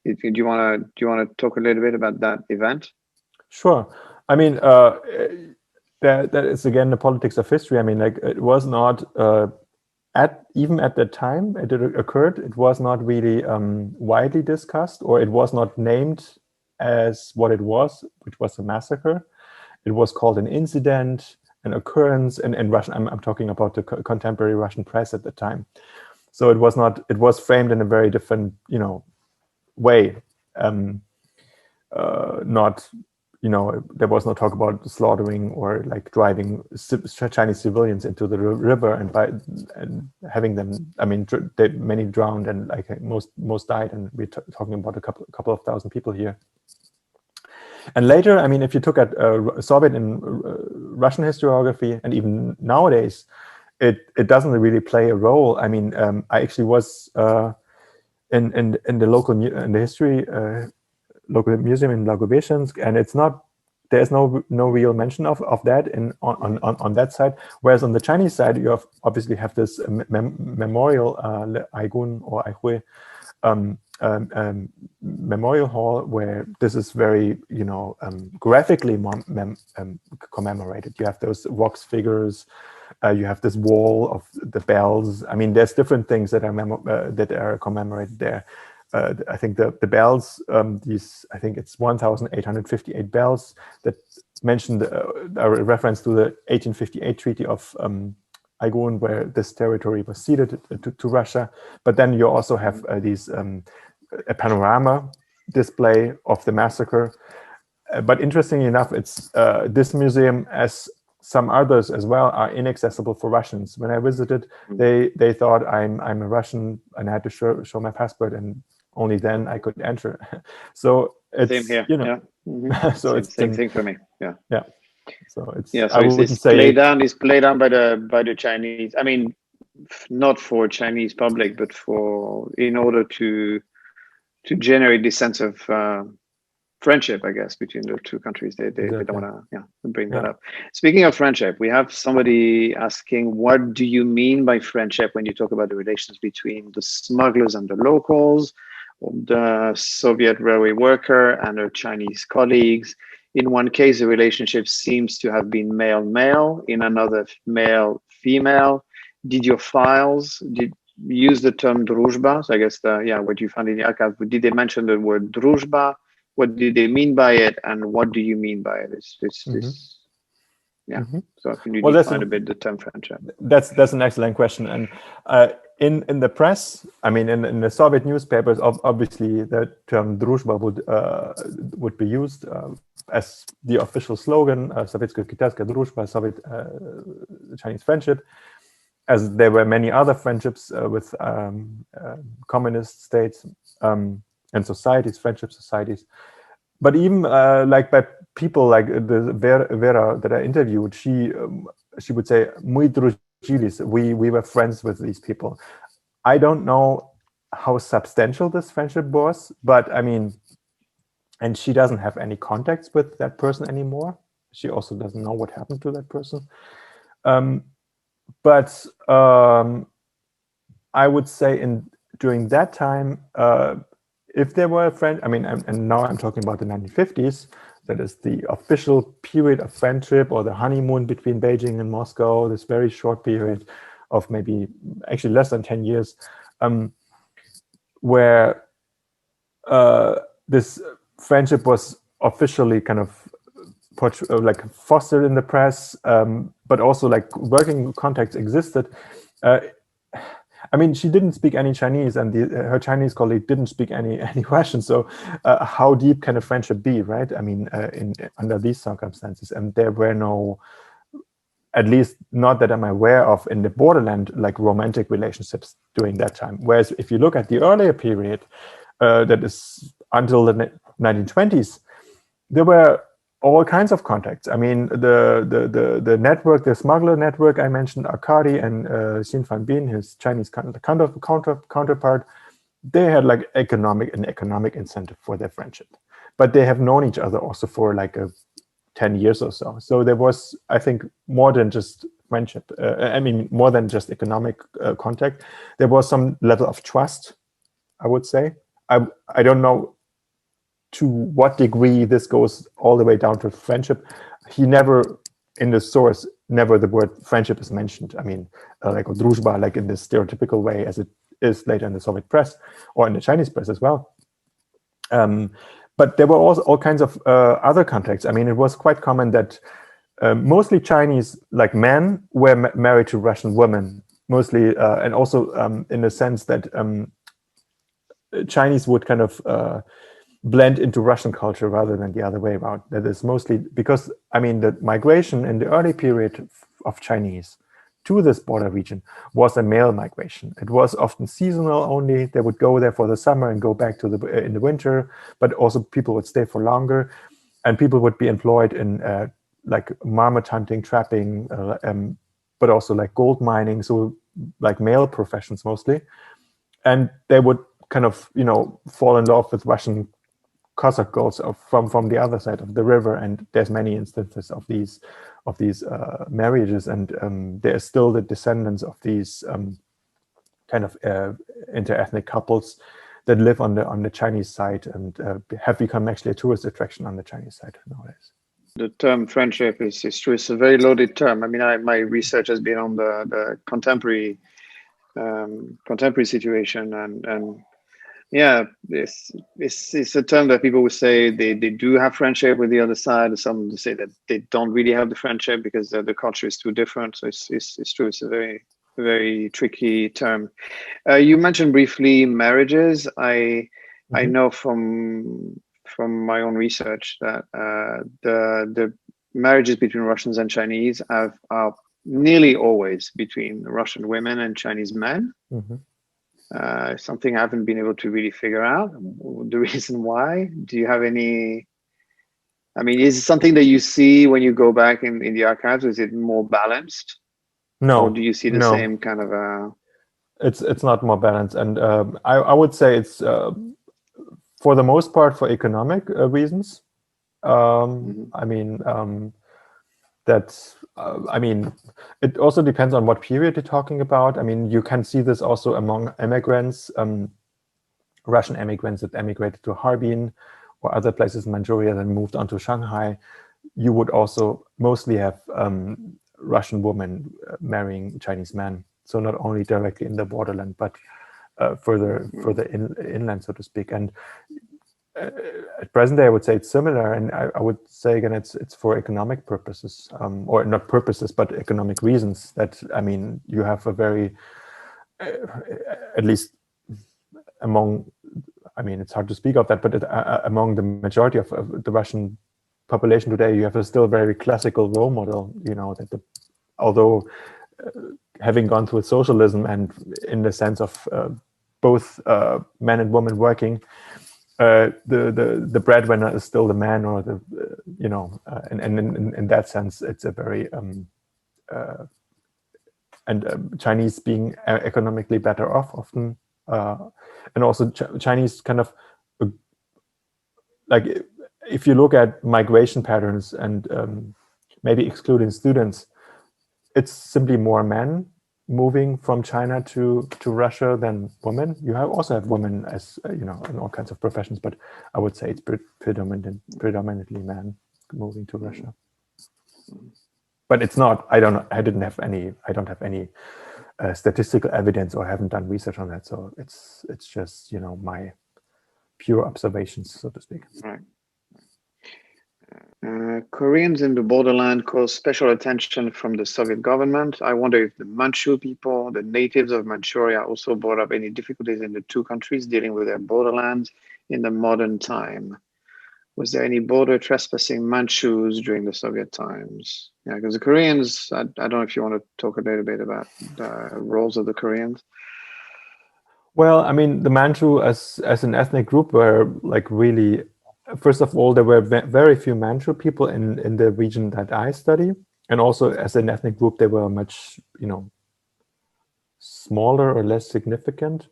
Do you want to talk a little bit about that event? Sure. I mean, that is again the politics of history. I mean, like it was not even at the time it occurred, it was not really widely discussed, or it was not named as what it was, which was a massacre. It was called an incident, an occurrence, and in Russian, I'm talking about the contemporary Russian press at the time. So it was not. It was framed in a very different, way. Not. There was no talk about slaughtering or like driving Chinese civilians into the river and having them. I mean, many drowned and like most died, and we're talking about a couple of thousand people here. And later, I mean, if you look at Soviet and Russian historiography, and even nowadays, it doesn't really play a role. I mean, I actually was in the local history. Local museum in Blagoveshchensk, and there's no real mention of that on that side. Whereas on the Chinese side, you obviously have this memorial Aigun or Aihui memorial hall where this is very, graphically commemorated. You have those wax figures. You have this wall of the bells. I mean, there's different things that are commemorated there. I think the bells, I think it's 1,858 bells that mentioned a reference to the 1858 Treaty of Aigun, where this territory was ceded to Russia. But then you also have a panorama display of the massacre. But interestingly enough, it's this museum, as some others as well, are inaccessible for Russians. When I visited, they thought I'm a Russian and I had to show my passport, and only then I could enter. So it's same here. So it's same thing for me. Yeah. So it's so it's played down by the Chinese. I mean, not for Chinese public, but in order to generate this sense of friendship, I guess, between the two countries. They don't want to bring that up. Speaking of friendship, we have somebody asking, what do you mean by friendship when you talk about the relations between the smugglers and the locals, or the Soviet railway worker and her Chinese colleagues? In one case, the relationship seems to have been male-male, in another male-female. Did your files use the term druzhba? So I guess what you found in the archive, did they mention the word druzhba? What did they mean by it, and what do you mean by it? So can you define a bit the term friendship? That's an excellent question. And in the press, I mean, in the Soviet newspapers, obviously the term druzhba would be used as the official slogan, Sovetsko-Kitaizskaya druzhba, Soviet Chinese friendship, as there were many other friendships with communist states and societies, friendship societies. But even like by people like the Vera that I interviewed, she would say, "Мы дружили." We were friends with these people. I don't know how substantial this friendship was, but I mean, and she doesn't have any contacts with that person anymore. She also doesn't know what happened to that person. But I would say during that time, if there were a friend, I mean, and now I'm talking about the 1950s, that is the official period of friendship, or the honeymoon between Beijing and Moscow, this very short period of maybe actually less than 10 years, where this friendship was officially kind of like fostered in the press, but also like working contacts existed. I mean, she didn't speak any Chinese, and her Chinese colleague didn't speak any Russian. So, how deep can a friendship be, right? I mean, under these circumstances, and there were no, at least not that I'm aware of, in the borderland, like romantic relationships during that time. Whereas, if you look at the earlier period, that is until the 1920s, there were all kinds of contacts. I mean, the network, the smuggler network I mentioned, Arkady and Xin Fanbin, his Chinese counterpart, they had like economic incentive for their friendship, but they have known each other also for like 10 years or so. So there was, I think, more than just friendship. I mean, more than just economic contact. There was some level of trust, I would say. I don't know to what degree this goes all the way down to friendship. He never, in the source, never the word friendship is mentioned. I mean, like druzhba, like in this stereotypical way as it is later in the Soviet press or in the Chinese press as well. But there were also all kinds of other contacts. I mean, it was quite common that mostly Chinese, like men, were married to Russian women, mostly, and also in the sense that Chinese would kind of blend into Russian culture rather than the other way around. That is mostly because, I mean, the migration in the early period of Chinese to this border region was a male migration. It was often seasonal only. They would go there for the summer and go back to in the winter, but also people would stay for longer, and people would be employed in like marmot hunting, trapping, but also like gold mining, so like male professions mostly. And they would kind of, fall in love with Russian Cossack girls from the other side of the river, and there's many instances of these marriages, and there's still the descendants of these kind of interethnic couples that live on the Chinese side and have become actually a tourist attraction on the Chinese side nowadays. The term friendship is true. It's a very loaded term. I mean, my research has been on the contemporary situation, and yeah, it's a term that people would say they do have friendship with the other side. Some say that they don't really have the friendship because the culture is too different. So it's true. It's a very tricky term. You mentioned briefly marriages. I know from my own research that the marriages between Russians and Chinese are nearly always between Russian women and Chinese men. Something I haven't been able to really figure out the reason why. Do you have any? I mean, is it something that you see when you go back in the archives? Is it more balanced? No. Or do you see the same kind of? It's not more balanced, and I would say it's for the most part for economic reasons. I mean, I mean, it also depends on what period you're talking about. I mean, you can see this also among immigrants, Russian immigrants that emigrated to Harbin or other places in Manchuria, then moved on to Shanghai. You would also mostly have Russian women marrying Chinese men. So not only directly in the borderland, but further inland, so to speak. And at present day, I would say it's similar, and I would say again, it's for economic purposes, or not purposes, but economic reasons. That, I mean, you have a very, at least among, I mean, it's hard to speak of that, but among the majority of the Russian population today, you have a still very classical role model. You know that although having gone through socialism and in the sense of both men and women working. The breadwinner is still the man, or the you know, and in that sense, it's a very Chinese being economically better off often, and also Chinese kind of like if you look at migration patterns and maybe excluding students, it's simply more men moving from China to Russia than women. You also have women as you know, in all kinds of professions, but I would say it's predominantly men moving to Russia. But it's not. I don't have any statistical evidence or haven't done research on that. So it's just, you know, my pure observations, so to speak. Right. Koreans in the borderland cause special attention from the Soviet government. I wonder if the Manchu people, the natives of Manchuria, also brought up any difficulties in the two countries dealing with their borderlands in the modern time. Was there any border trespassing Manchus during the Soviet times? Yeah, because the Koreans, I don't know if you want to talk a little bit about the roles of the Koreans. Well, I mean, the Manchu as an ethnic group were like really. First of all, there were very few Manchu people in the region that I study, and also as an ethnic group, they were much, you know, smaller or less significant.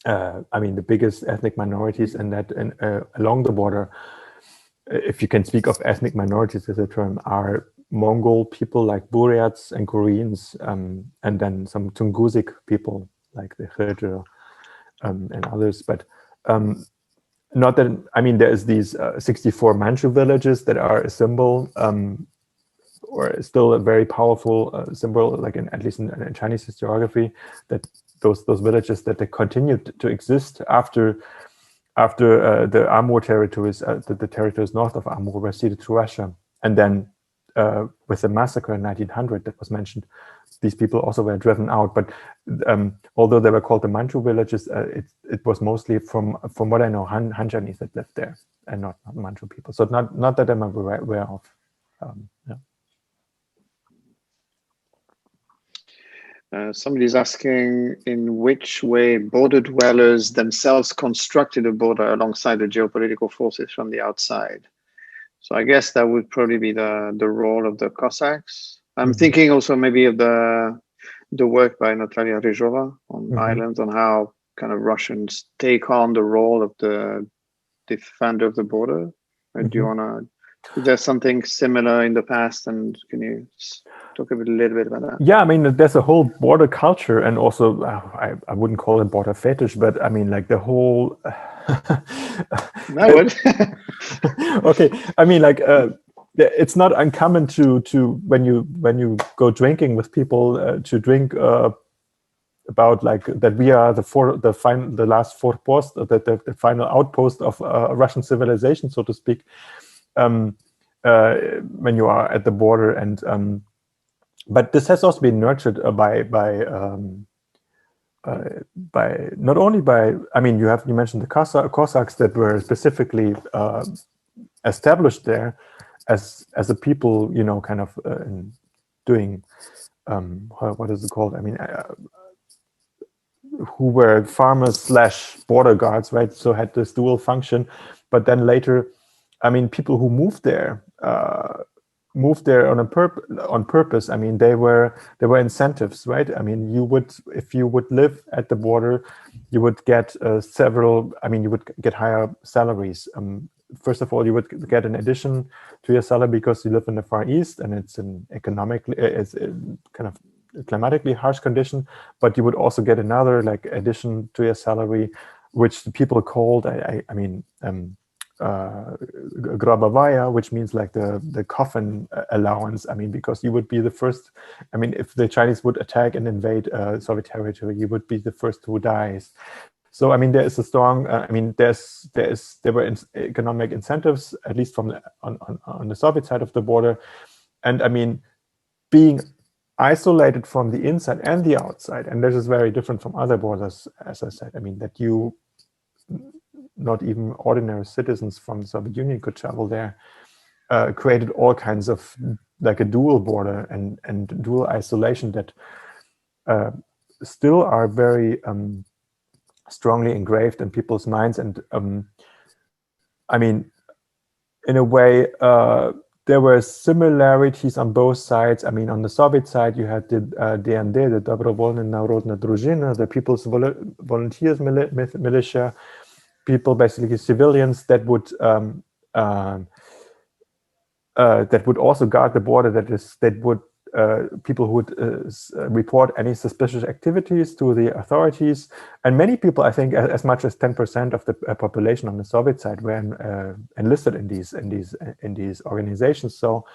I mean, the biggest ethnic minorities in that along the border, if you can speak of ethnic minorities as a term, are Mongol people like Buryats and Koreans, and then some Tungusic people like the Girded and others, but. Not that, I mean, there's these 64 Manchu villages that are a symbol, or still a very powerful symbol, like at least in Chinese historiography, that those villages that they continued to exist after the Amur territories, the territories north of Amur were ceded to Russia, and then with the massacre in 1900 that was mentioned, these people also were driven out. But although they were called the Manchu villages, it was mostly from what I know, Han Chinese that lived there, and not Manchu people. So not that I'm aware of. Somebody's asking in which way border dwellers themselves constructed a border alongside the geopolitical forces from the outside. So I guess that would probably be the role of the Cossacks. I'm thinking also maybe of the work by Natalia Ryzhova on islands, on how kind of Russians take on the role of the defender of the border. Do you want to? Is there something similar in the past, and can you Talk a little bit about that. Yeah, I mean, there's a whole border culture, and also I wouldn't call it border fetish, but I mean, like the whole. I would. Okay, I mean, like it's not uncommon to when you go drinking with people to drink about like that we are the last fortpost, the final outpost of Russian civilization, so to speak. When you are at the border, and but this has also been nurtured by not only by, I mean, you mentioned the Cossacks that were specifically established there as a people, you know, kind of doing what is it called? I mean, who were farmers / border guards, right? So had this dual function, but then later, I mean, people who moved there on purpose. I mean, there were incentives, right? I mean, if you would live at the border, you would get several. I mean, you would get higher salaries. First of all, you would get an addition to your salary because you live in the Far East, and it's an economically, it's kind of climatically harsh condition. But you would also get another like addition to your salary, which people called, grobovaya, which means like the coffin allowance. I mean, because you would be the first. I mean, if the Chinese would attack and invade Soviet territory, you would be the first who dies. So I mean, there is a strong. I mean, there were economic incentives, at least from on the Soviet side of the border, and I mean, being isolated from the inside and the outside, and this is very different from other borders, as I said. I mean, that not even ordinary citizens from the Soviet Union could travel there, created all kinds of like a dual border and dual isolation that still are very strongly engraved in people's minds. And I mean, in a way, there were similarities on both sides. I mean, on the Soviet side, you had the DND, the Dobrovolny Narodna Druzhina, the People's Volunteers Militia, people, basically civilians that would also guard the border. People who would report any suspicious activities to the authorities, and many people, I think, as much as 10% of the population on the Soviet side were enlisted in these organizations. So,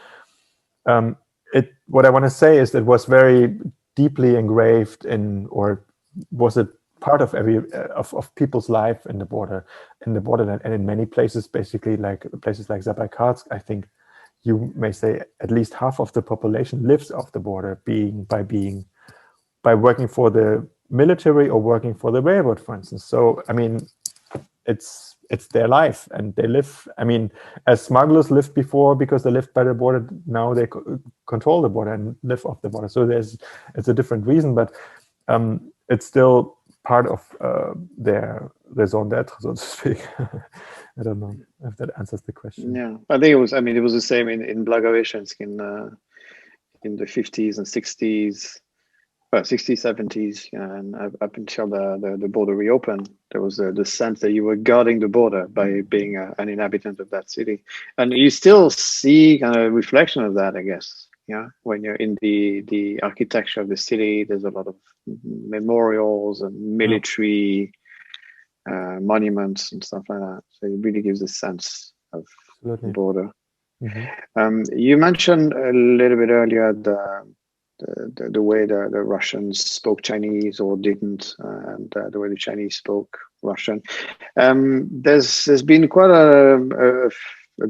what I want to say is that it was very deeply engraved in, or was it part of every of people's life in the borderland, and in many places, basically like places like Zabaykarsk, I think you may say at least half of the population lives off the border, by working for the military or working for the railroad, for instance. So I mean, it's their life, and they live. I mean, as smugglers lived before because they lived by the border, now they control the border and live off the border. So it's a different reason, but it's still part of their raison d'être, so to speak. I don't know if that answers the question. Yeah, I think it was. I mean, it was the same in Blagoveschensk in the 50s and 60s, 60s, 70s, and up until the border reopened. There was the sense that you were guarding the border by being an inhabitant of that city, and you still see kind of reflection of that, I guess. Yeah, when you're in the architecture of the city, there's a lot of memorials and military monuments and stuff like that. So it really gives a sense of the border. Mm-hmm. You mentioned a little bit earlier the way the Russians spoke Chinese or didn't, and the way the Chinese spoke Russian. There's been quite a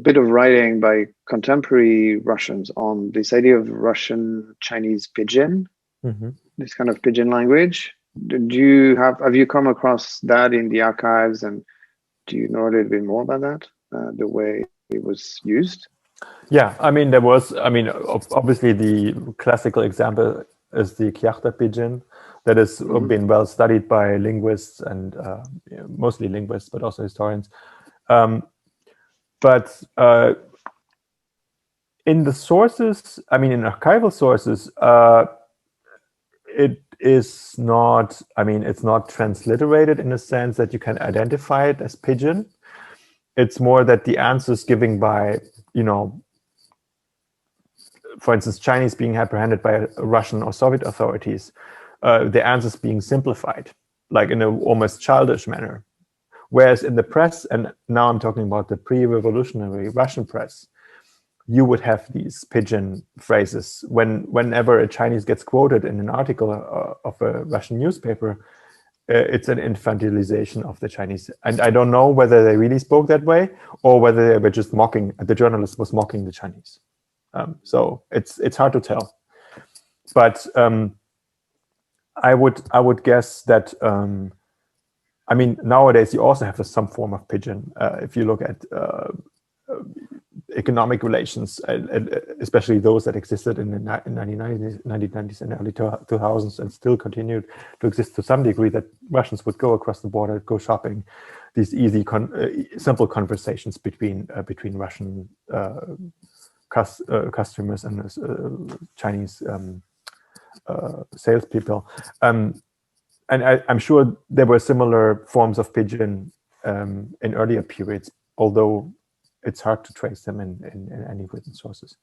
bit of writing by contemporary Russians on this idea of Russian Chinese pidgin, mm-hmm. This kind of pidgin language. Have you come across that in the archives, and do you know a little bit more about that, the way it was used? Yeah, I mean, there was. I mean, obviously, the classical example is the Kyakhta pidgin that has mm-hmm. been well studied by linguists and mostly linguists, but also historians. But in the sources, I mean, in archival sources, it is not. I mean, it's not transliterated in the sense that you can identify it as pidgin. It's more that the answers given by, for instance, Chinese being apprehended by Russian or Soviet authorities, the answers being simplified, like in an almost childish manner. Whereas in the press, and now I'm talking about the pre-revolutionary Russian press, you would have these pidgin phrases. Whenever a Chinese gets quoted in an article of a Russian newspaper, it's an infantilization of the Chinese. And I don't know whether they really spoke that way or whether they were just mocking, the journalist was mocking the Chinese. So it's hard to tell. But I would guess that, I mean, nowadays you also have some form of pidgin. If you look at economic relations, especially those that existed in the 1990s and early 2000s and still continued to exist to some degree, that Russians would go across the border, go shopping, these easy, simple conversations between Russian customers and Chinese salespeople. And I'm sure there were similar forms of pidgin in earlier periods, although it's hard to trace them in any written sources.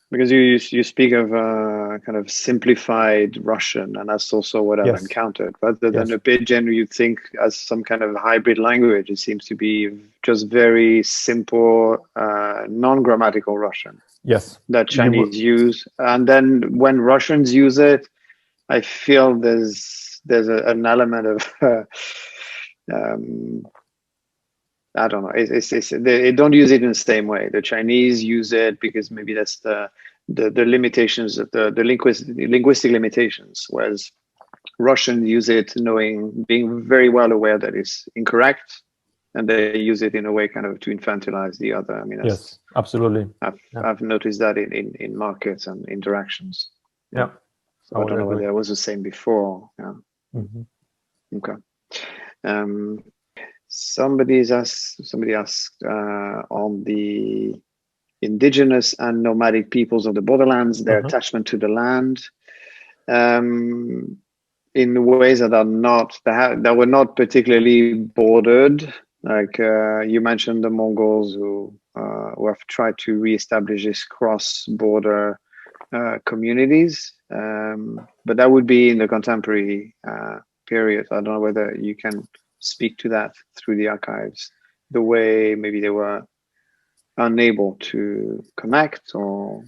Because you speak of kind of simplified Russian, and that's also what I've encountered. Rather than a pidgin, you'd think as some kind of hybrid language. It seems to be just very simple, non-grammatical Russian. Yes, that Chinese use, and then when Russians use it, I feel there's an element of I don't know. They don't use it in the same way. The Chinese use it because maybe that's the limitations of the linguistic limitations, whereas Russians use it being very well aware that it's incorrect, and they use it in a way kind of to infantilize the other. I mean, yes, absolutely. I've noticed that in markets and interactions. Yeah. So I don't know whether it was the same before. Yeah. Mm-hmm. Okay. Somebody asked on the indigenous and nomadic peoples of the borderlands, their attachment to the land, in ways that were not particularly bordered. Like you mentioned the Mongols who have tried to reestablish this cross-border communities, but that would be in the contemporary period. I don't know whether you can speak to that through the archives, the way maybe they were unable to connect, or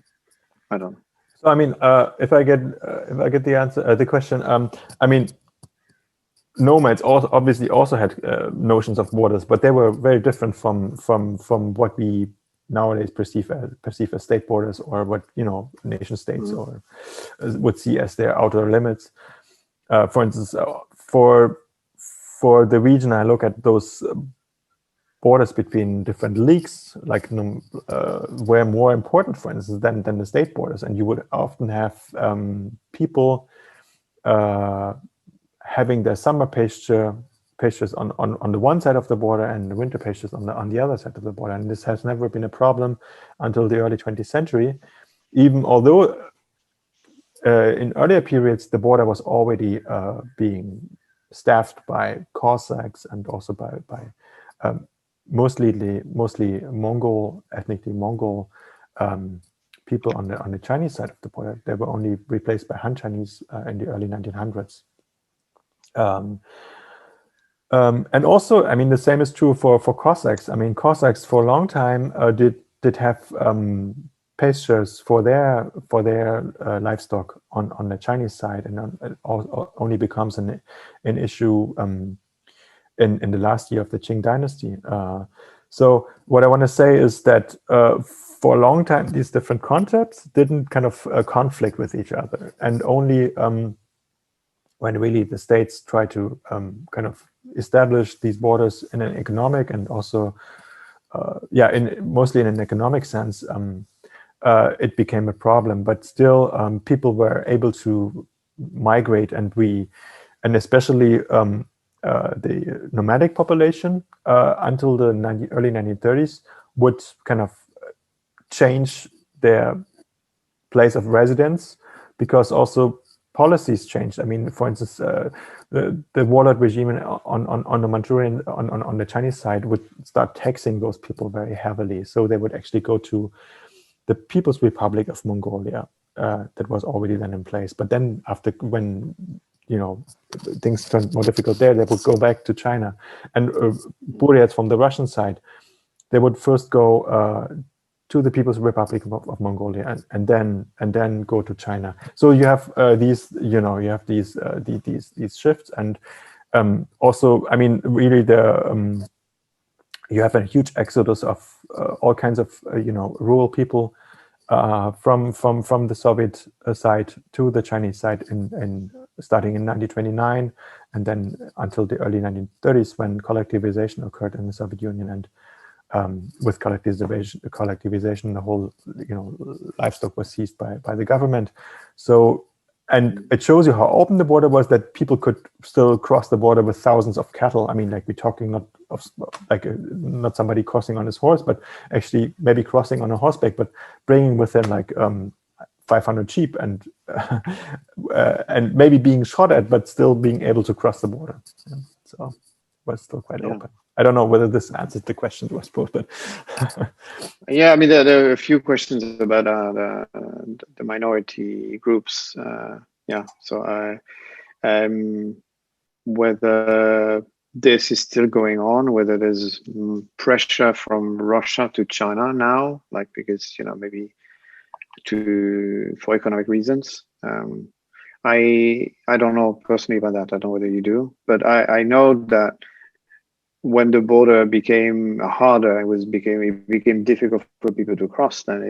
I don't know. So I mean, if I get the answer, the question, I mean, nomads obviously also had notions of borders, but they were very different from what we nowadays perceive as state borders, or what nation states or would see as their outer limits. For instance, for the region, I look at those borders between different leagues, like were more important, for instance, than the state borders, and you would often have people having their summer pastures on the one side of the border and the winter pastures on the other side of the border. And this has never been a problem until the early 20th century, even although in earlier periods the border was already being staffed by Cossacks and also by mostly ethnically Mongol people on the Chinese side of the border. They were only replaced by Han Chinese in the early 1900s. And also, I mean, the same is true for Cossacks. I mean, Cossacks for a long time did have pastures for their livestock on the Chinese side, and it only becomes an issue in the last year of the Qing dynasty. So what I want to say is that for a long time, these different concepts didn't kind of conflict with each other, and only when really the states try to kind of establish these borders in an economic and also, mostly in an economic sense, it became a problem. But still, people were able to migrate, and especially the nomadic population until the early 1930s would kind of change their place of residence, because also policies changed. I mean, for instance, the warlord regime on the Manchurian, on the Chinese side, would start taxing those people very heavily. So they would actually go to the People's Republic of Mongolia that was already then in place. But then when things turned more difficult there, they would go back to China. And Buryats from the Russian side, they would first go to the People's Republic of Mongolia and then go to China. So you have these shifts, and also, I mean, really you have a huge exodus of all kinds of rural people from the Soviet side to the Chinese side in starting in 1929 and then until the early 1930s, when collectivization occurred in the Soviet Union. And with collectivization, the whole livestock was seized by the government. So, and it shows you how open the border was, that people could still cross the border with thousands of cattle. I mean, like, we're talking not somebody crossing on his horse, but actually maybe crossing on a horseback, but bringing with him like 500 sheep and maybe being shot at, but still being able to cross the border. Yeah. So it was still quite open. I don't know whether this answers the question to us both, but yeah, I mean, there are a few questions about the minority groups. So whether this is still going on, whether there's pressure from Russia to China now, like, because maybe for economic reasons. I don't know personally about that. I don't know whether you do, but I know that when the border became harder, it became difficult for people to cross. Then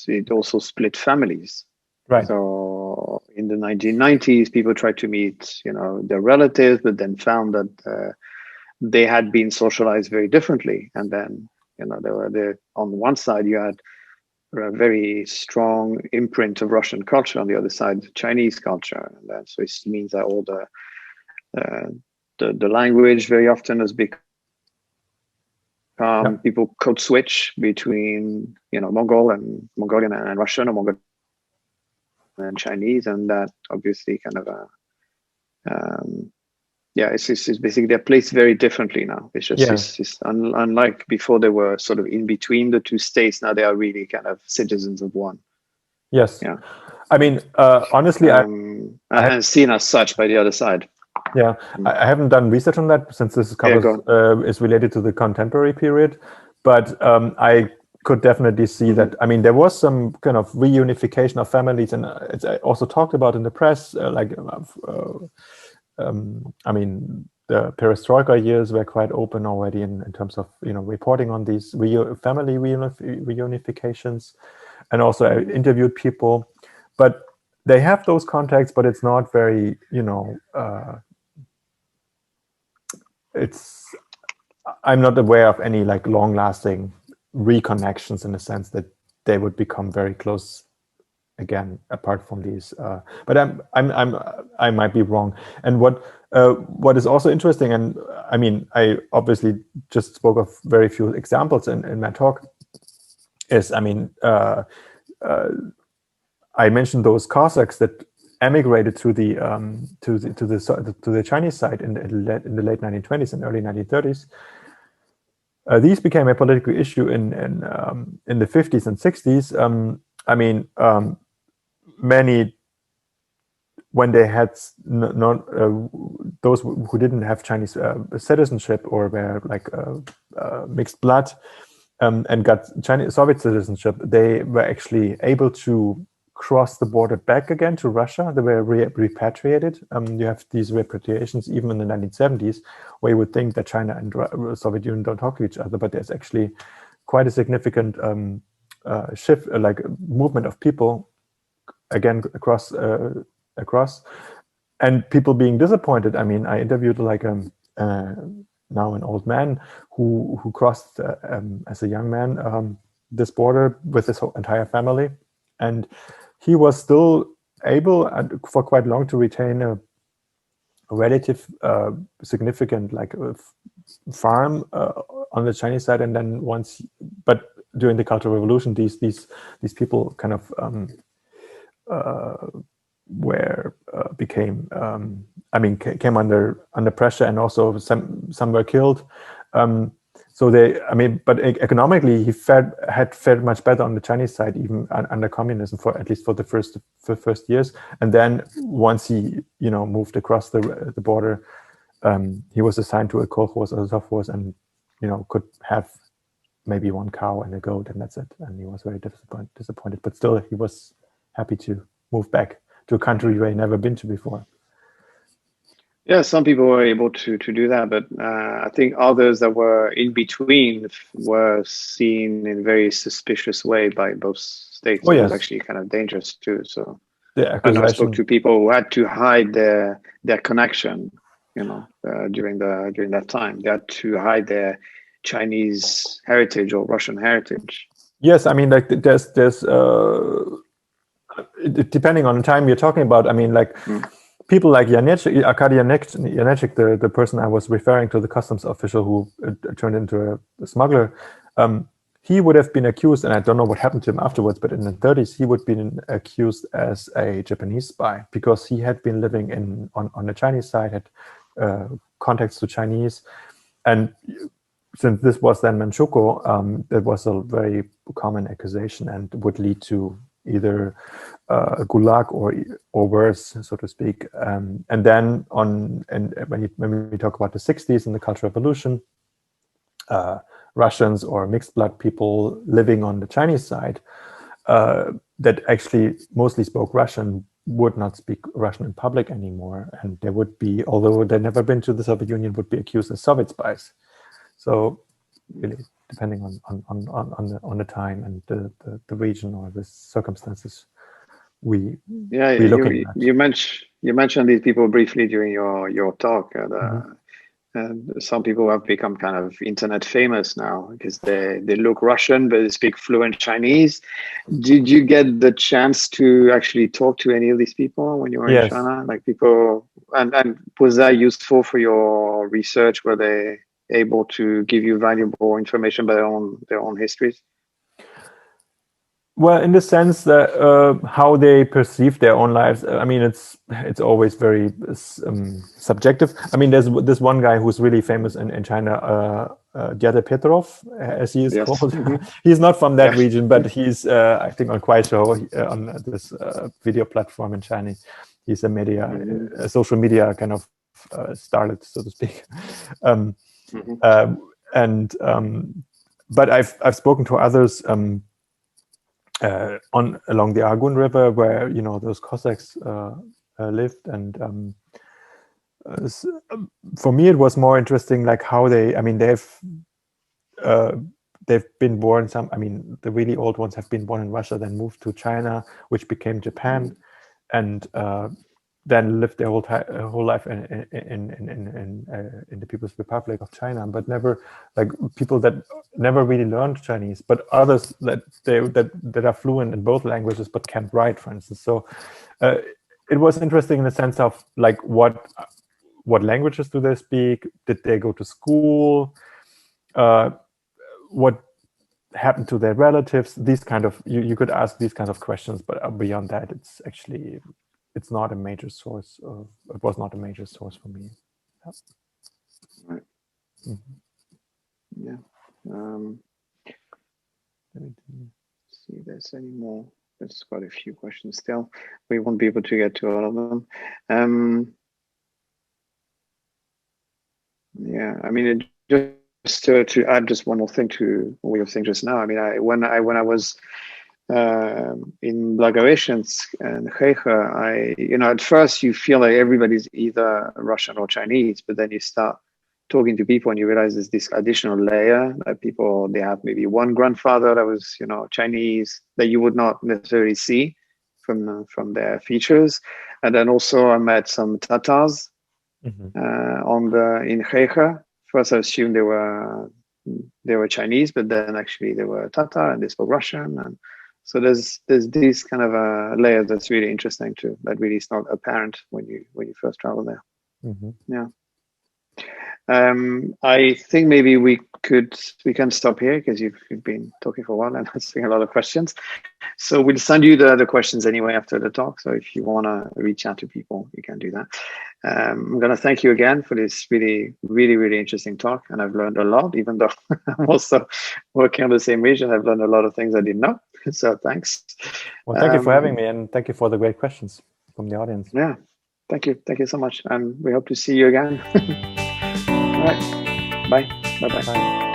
it also split families. Right. So in the 1990s, people tried to meet their relatives, but then found that they had been socialized very differently. And then they were there. On one side, you had a very strong imprint of Russian culture. On the other side, Chinese culture. And then, so it means that all the language very often has become people code switch between Mongolian and Russian, or Mongolian and Chinese, and that obviously kind of it's basically they're placed very differently now. It's just it's unlike before, they were sort of in between the two states. Now they are really kind of citizens of one. Yes. Yeah. I mean, honestly, and seen as such by the other side. Yeah, I haven't done research on that, since this is related to the contemporary period, but I could definitely see that. I mean, there was some kind of reunification of families, and it's also talked about in the press. I mean, the perestroika years were quite open already in terms of reporting on these family reunifications, and also I interviewed people, but they have those contacts, but it's not very I'm not aware of any like long-lasting reconnections in the sense that they would become very close again, apart from these. But I might be wrong. And what is also interesting, and I mean, I obviously just spoke of very few examples in my talk, is, I mean, I mentioned those Cossacks that emigrated to the Chinese side in the late 1920s and early 1930s. These became a political issue in the 50s and 60s. I mean, many, when they had those who didn't have Chinese citizenship or were like mixed blood and got Soviet citizenship, they were actually able to cross the border back again to Russia. They were repatriated. You have these repatriations even in the 1970s, where you would think that China and Soviet Union don't talk to each other, but there's actually quite a significant shift, like movement of people again across, and people being disappointed. I mean, I interviewed like now an old man who crossed as a young man this border with his entire family, and he was still able for quite long to retain a relative significant like farm on the Chinese side. And then but during the Cultural Revolution, these people kind of came under pressure, and also some were killed. So they, I mean, but economically, he had fared much better on the Chinese side, even under communism, for at least for the first years. And then once he, moved across the border, he was assigned to a kolkhoz or a sovkhoz, and could have maybe one cow and a goat, and that's it. And he was very disappointed. But still, he was happy to move back to a country where he never been to before. Yeah, some people were able to do that, but I think others that were in between were seen in a very suspicious way by both states. Oh, yes. It was actually kind of dangerous too. So I spoke to people who had to hide their connection, during that time. They had to hide their Chinese heritage or Russian heritage. Yes, I mean, like there's depending on the time you're talking about. I mean, like. People like Arkady Yanechik, the person I was referring to, the customs official who turned into a smuggler, he would have been accused, and I don't know what happened to him afterwards, but in the 30s, he would have been accused as a Japanese spy because he had been living on the Chinese side, had contacts to Chinese. And since this was then Manchukuo, that was a very common accusation and would lead to either a gulag or worse, so to speak. And then when we talk about the 60s and the Cultural Revolution, Russians or mixed blood people living on the Chinese side that actually mostly spoke Russian would not speak Russian in public anymore, and they would be, although they'd never been to the Soviet Union, would be accused as Soviet spies. So really, depending on the time and the region or the circumstances, we looking at. You mentioned these people briefly during your talk, and some people have become kind of internet famous now because they look Russian but they speak fluent Chinese. Did you get the chance to actually talk to any of these people when you were in China? Like people, and was that useful for your research? Were they able to give you valuable information about their own histories? Well, in the sense that how they perceive their own lives, I mean, it's always very subjective. I mean, there's this one guy who's really famous in China, Dyatlov Petrov, as he is called. He's not from that region, but he's, I think, on Kuaishou, on this video platform in China. He's a social media kind of starlet, so to speak. But I've spoken to others along the Argun River, where those Cossacks lived, and for me it was more interesting, like how they've been born. The really old ones have been born in Russia, then moved to China, which became Japan, and then lived their whole life in the People's Republic of China, but never, like, people that never really learned Chinese, but others that are fluent in both languages but can't write, for instance. So it was interesting in the sense of, like, what languages do they speak? Did they go to school? What happened to their relatives? These kind of, you could ask these kinds of questions, but beyond that, it's not a major source. It was not a major source for me. Right. Yeah. Let me see if there's any more. There's quite a few questions still. We won't be able to get to all of them. Yeah, I mean, just to add just one more thing to what we were saying just now. I mean, when I was in Blagoveschensk and Kheikha, at first you feel like everybody's either Russian or Chinese, but then you start talking to people and you realize there's this additional layer that people, they have maybe one grandfather that was, Chinese, that you would not necessarily see from their features. And then also I met some Tatars in Kheikha. First I assumed they were Chinese, but then actually they were Tatar and they spoke Russian. And so there's these kind of layers that's really interesting too, that really is not apparent when you first travel there. Yeah. I think maybe we can stop here because you've been talking for a while and answering a lot of questions. So we'll send you the questions anyway after the talk. So if you want to reach out to people, you can do that. I'm going to thank you again for this really interesting talk. And I've learned a lot, even though I'm also working on the same region. I've learned a lot of things I didn't know. So thanks. Well, thank you for having me, and thank you for the great questions from the audience. Yeah, thank you. Thank you so much. And we hope to see you again. All right. Bye. Bye-bye. Bye.